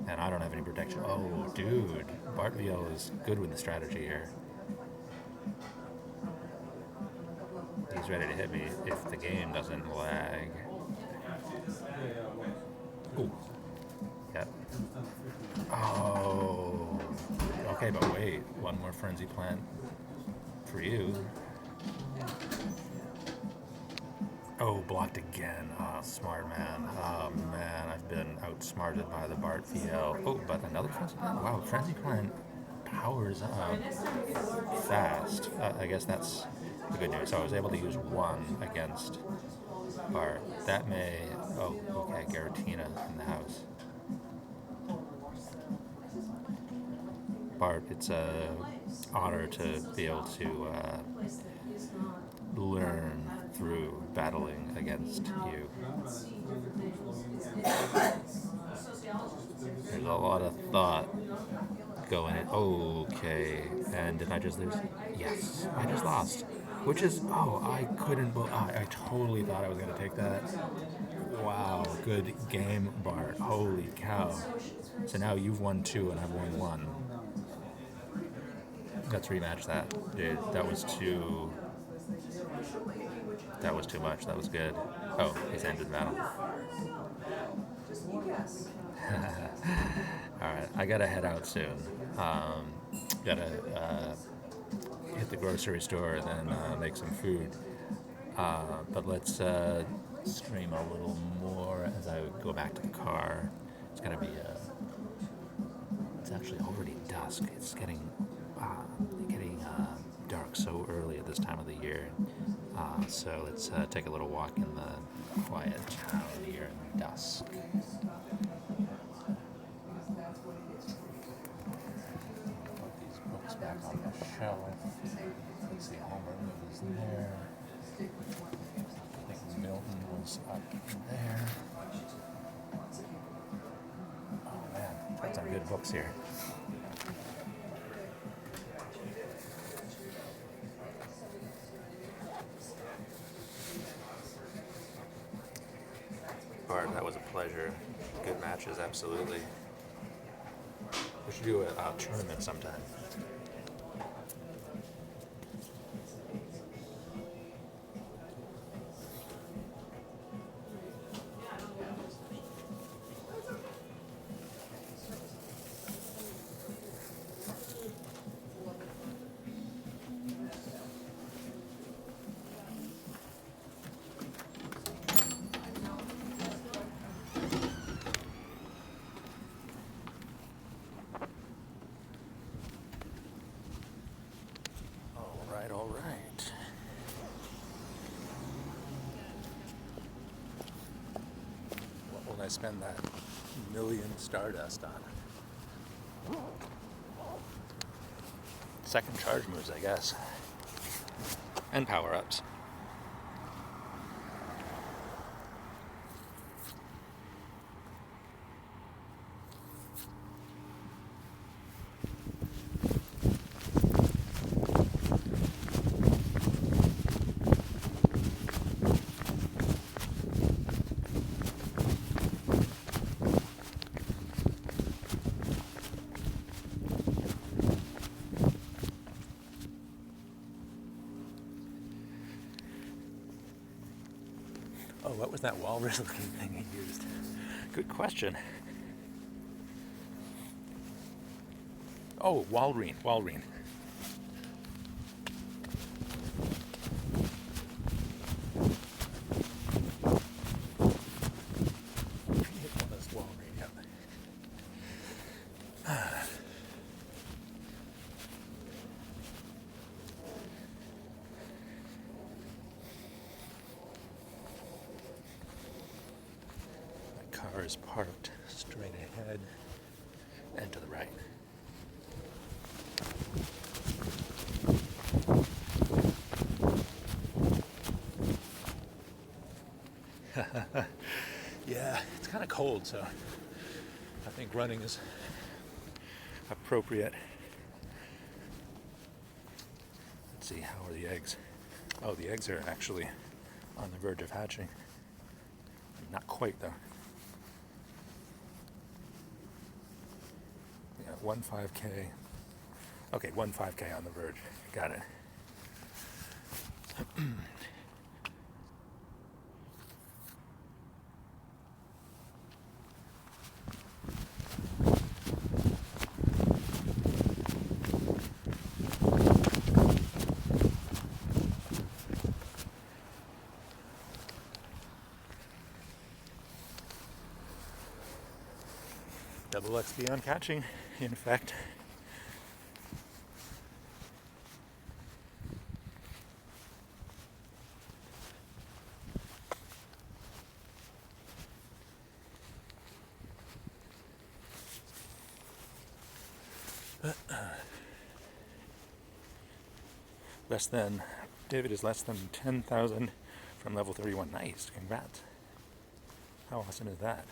And I don't have any protection. Oh, dude, Bart VL is good with the strategy here. He's ready to hit me if the game doesn't lag. Ooh. Yep. Oh. Okay, but wait. One more frenzy plant for you. Oh, blocked again. Oh, smart man. Oh man, I've been outsmarted by the Bart VL. Oh, but another frenzy plant? Wow, frenzy plant powers up fast. I guess that's the good news. So I was able to use one against Bart. That may... Oh, okay, Garatina in the house. Bart, it's an honor to be able to learn through battling against you. There's a lot of thought going in. Okay, and did I just lose? Yes, I just lost. Which is, I couldn't, I totally thought I was going to take that. Wow, good game, Bart. Holy cow. So now you've won 2 and I've won 1. Let's rematch that. Dude, that was too much. That was good. Oh, he's ended the battle. Alright, I gotta head out soon. Gotta hit the grocery store and then make some food. But let's stream a little more as I go back to the car. It's gonna be it's actually already dusk. It's getting dark so early at this time of the year. So let's take a little walk in the quiet town here in dusk. Put these books back on the shelf. Let's see, Homer was there. I think Milton was up there. Oh man, got some good books here. Bart, that was a pleasure. Good matches, absolutely. We should do a tournament sometime. All right. What will I spend that million Stardust on? Second charge moves, I guess. And power-ups. was that walrus-looking thing he used? Good question. Oh, walreen. Car is parked straight ahead and to the right. Yeah, it's kind of cold, so I think running is appropriate. Let's see, how are the eggs? Oh, the eggs are actually on the verge of hatching. Not quite, though. Yeah, 1 5K. Okay, 1 5K on the verge. Got it. Double XP on catching, in fact. David is less than 10,000 from level 31. Nice, congrats. How awesome is that?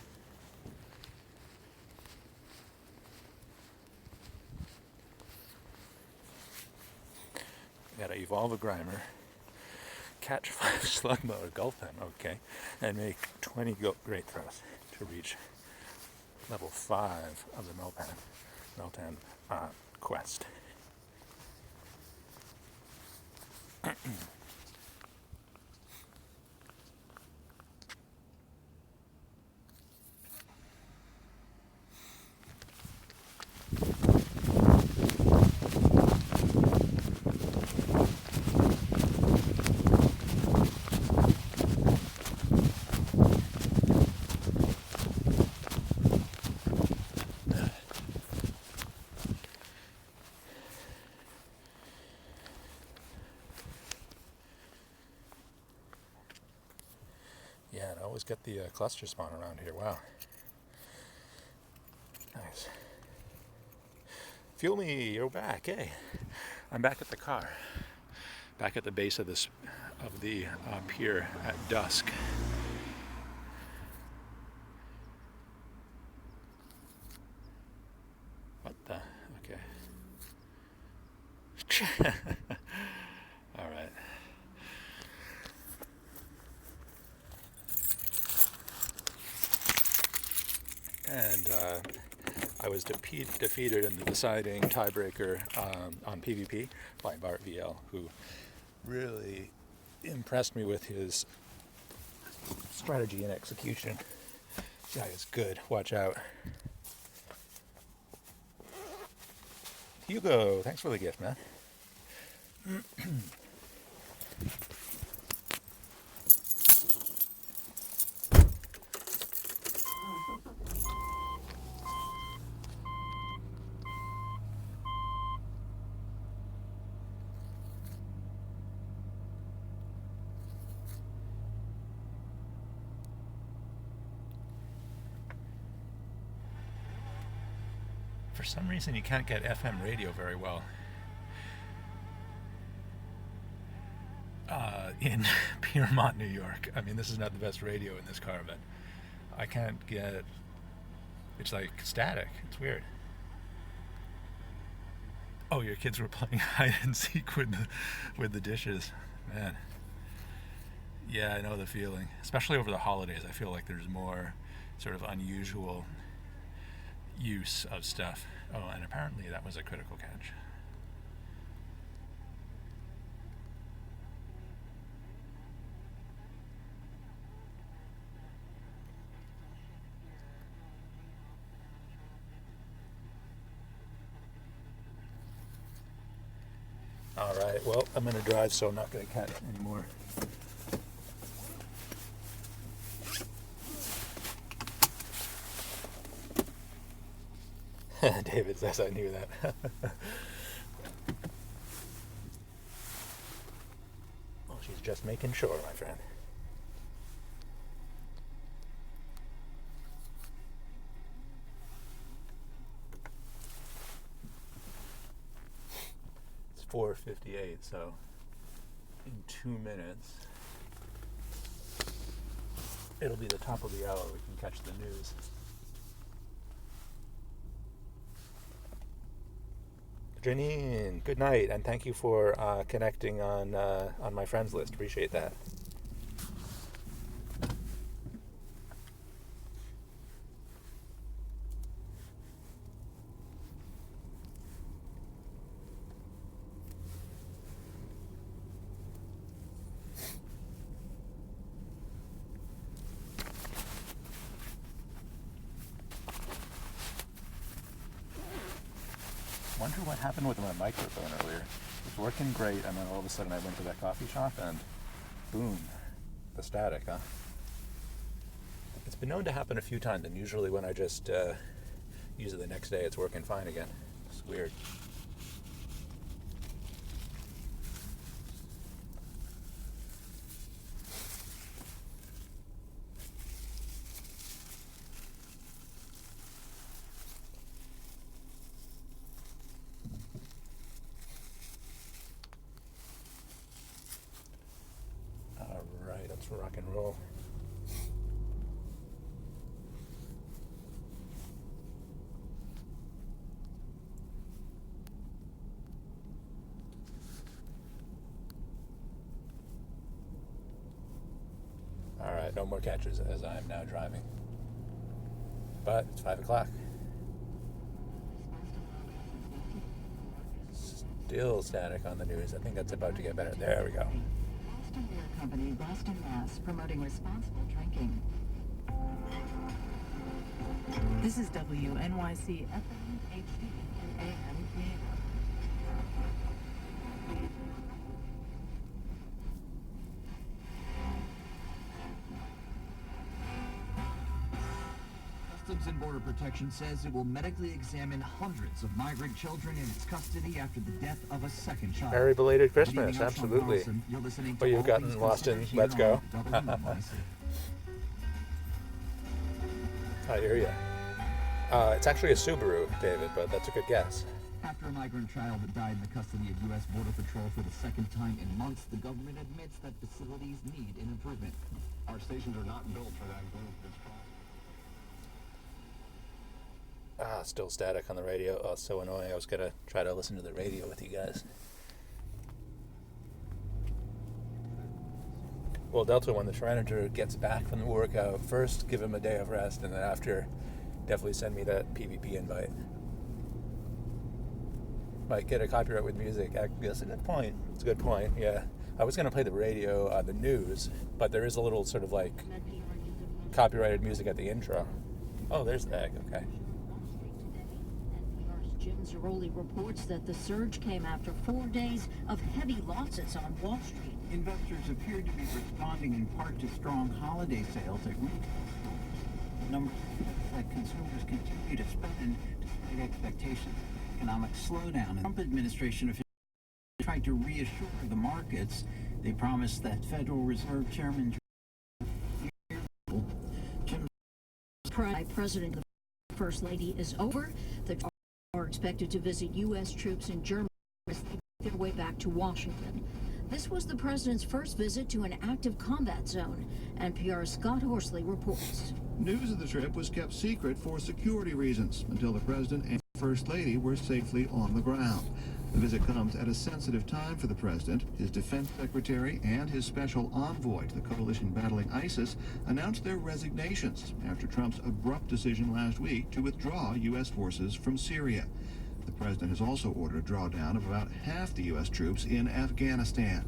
Gotta evolve a Grimer, catch 5 Slugma or Gulfin, okay, and make 20 Great Throws to reach level 5 of the Meltan quest. Yeah, and I always get the cluster spawn around here. Wow. Nice. Fuel me, you're back. Hey, I'm back at the car. Back at the base of the pier at dusk. What the? Okay. All right. And I was defeated in the deciding tiebreaker on PvP by Bart VL, who really impressed me with his strategy and execution. This guy is good. Watch out. Hugo, thanks for the gift, man. For some reason, you can't get FM radio very well in Piermont, New York. I mean, this is not the best radio in this car, but I can't get. It's like static. It's weird. Oh, your kids were playing hide and seek with the dishes, man. Yeah, I know the feeling. Especially over the holidays, I feel like there's more sort of unusual use of stuff. Oh, and apparently that was a critical catch. All right, well, I'm going to drive, so I'm not going to cut anymore. David says I knew that. Well, she's just making sure, my friend. It's 4:58, so in 2 minutes, it'll be the top of the hour. We can catch the news. Janine, good night, and thank you for connecting on my friends list. Appreciate that. Wonder what happened with my microphone earlier. It was working great, and then all of a sudden I went to that coffee shop and boom, the static, huh? It's been known to happen a few times, and usually when I just use it the next day, it's working fine again. It's weird. Let's rock and roll. All right, no more catches as I am now driving. But it's 5 o'clock. Still static on the news. I think that's about to get better. There we go. Boston Beer Company, Boston, Mass, promoting responsible drinking. This is WNYC FM HD and AM Theater. Customs and Border Protection says it will medically examine hundreds of migrant children in its custody after the death of a second child. Very belated Christmas, absolutely. Well, you've gotten lost in Let's Go. I hear you. It's actually a Subaru, David, but that's a good guess. After a migrant child that died in the custody of U.S. Border Patrol for the second time in months, the government admits that facilities need an improvement. Our stations are not built for that group. Still static on the radio. Oh, so annoying. I was going to try to listen to the radio with you guys. Well, Delta, when the Tyrannosaur gets back from the workout, first give him a day of rest, and then after, definitely send me that PvP invite. Might get a copyright with music. That's a good point. It's a good point, yeah. I was going to play the radio, the news, but there is a little sort of like copyrighted music at the intro. Oh, there's the egg, okay. Jim Zaroli reports that the surge came after 4 days of heavy losses on Wall Street. Investors appeared to be responding in part to strong holiday sales at retail. Numbers that consumers continue to spend despite expectations of economic slowdown. The Trump administration officials tried to reassure the markets. They promised that Federal Reserve Chairman Jim President and First Lady is over. The are expected to visit U.S. troops in Germany as they make their way back to Washington. This was the president's first visit to an active combat zone. NPR's Scott Horsley reports. News of the trip was kept secret for security reasons until the president and First Lady were safely on the ground. The visit comes at a sensitive time for the president. His defense secretary and his special envoy to the coalition battling ISIS announced their resignations after Trump's abrupt decision last week to withdraw U.S. forces from Syria. The president has also ordered a drawdown of about half the U.S. troops in Afghanistan.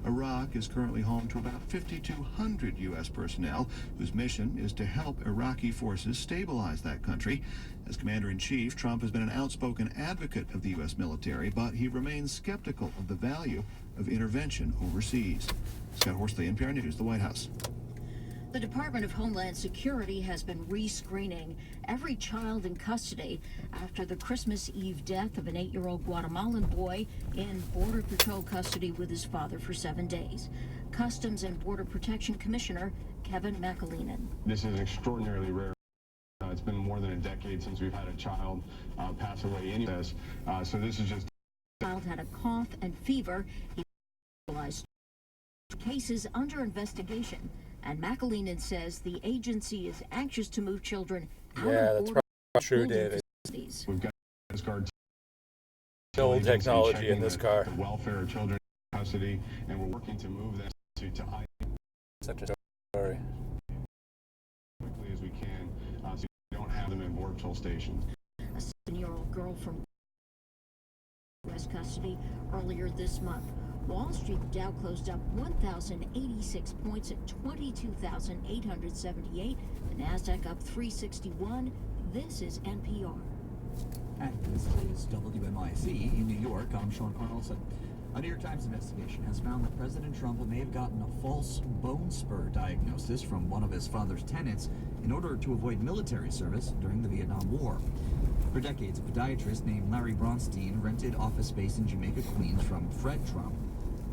Iraq is currently home to about 5,200 U.S. personnel whose mission is to help Iraqi forces stabilize that country. As Commander-in-Chief, Trump has been an outspoken advocate of the U.S. military, but he remains skeptical of the value of intervention overseas. Scott Horsley, NPR News, the White House. The Department of Homeland Security has been rescreening every child in custody after the Christmas Eve death of an 8-year-old Guatemalan boy in Border Patrol custody with his father for 7 days. Customs and Border Protection Commissioner Kevin McAleenan. This is extraordinarily rare. It's been more than a decade since we've had a child pass away in this. So this is just... The child had a cough and fever. He realized cases under investigation. And McAleenan says the agency is anxious to move children out of border true, David. facilities. We've got this guard Old technology in this car. The welfare of children in custody, and we're working to move this to high. Such a story. Quickly as we can, so we don't have them in border patrol stations. A 7-year-old girl from U.S. custody earlier this month. Wall Street, the Dow closed up 1,086 points at 22,878. The Nasdaq up 361. This is NPR. And this is WMIC in New York. I'm Sean Carlson. A New York Times investigation has found that President Trump may have gotten a false bone spur diagnosis from one of his father's tenants in order to avoid military service during the Vietnam War. For decades, a podiatrist named Larry Bronstein rented office space in Jamaica, Queens from Fred Trump.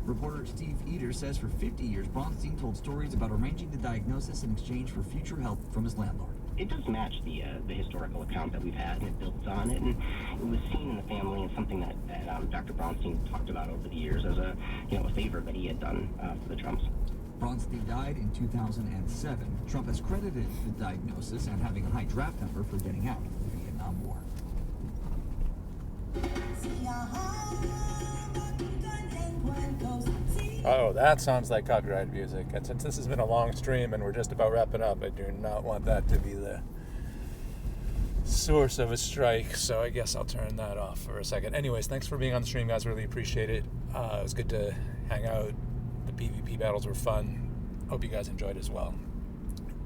Reporter Steve Eder says for 50 years, Bronstein told stories about arranging the diagnosis in exchange for future help from his landlord. It does match the historical account that we've had, and it builds on it, and it was seen in the family and something that Dr. Bronstein talked about over the years as a favor that he had done for the Trumps. Bronstein died in 2007. Trump has credited the diagnosis and having a high draft number for getting out of the Vietnam War. Oh, that sounds like copyrighted music. And since this has been a long stream and we're just about wrapping up, I do not want that to be the source of a strike. So I guess I'll turn that off for a second. Anyways, thanks for being on the stream, guys. Really appreciate it. It was good to hang out. The PvP battles were fun. Hope you guys enjoyed as well.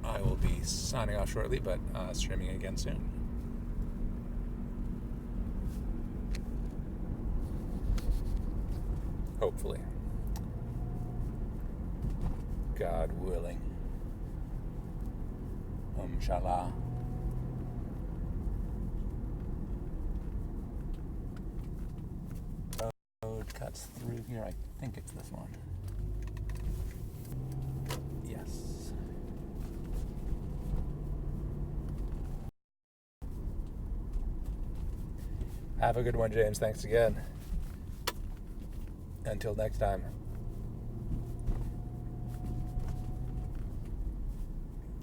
I will be signing off shortly, but streaming again soon. Hopefully. God willing. Inshallah. Road cuts through here. I think it's this one. Yes. Have a good one, James. Thanks again. Until next time.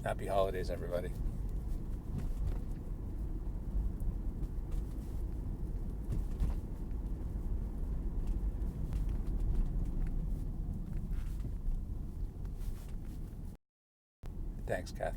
Happy holidays, everybody. Thanks, Kath.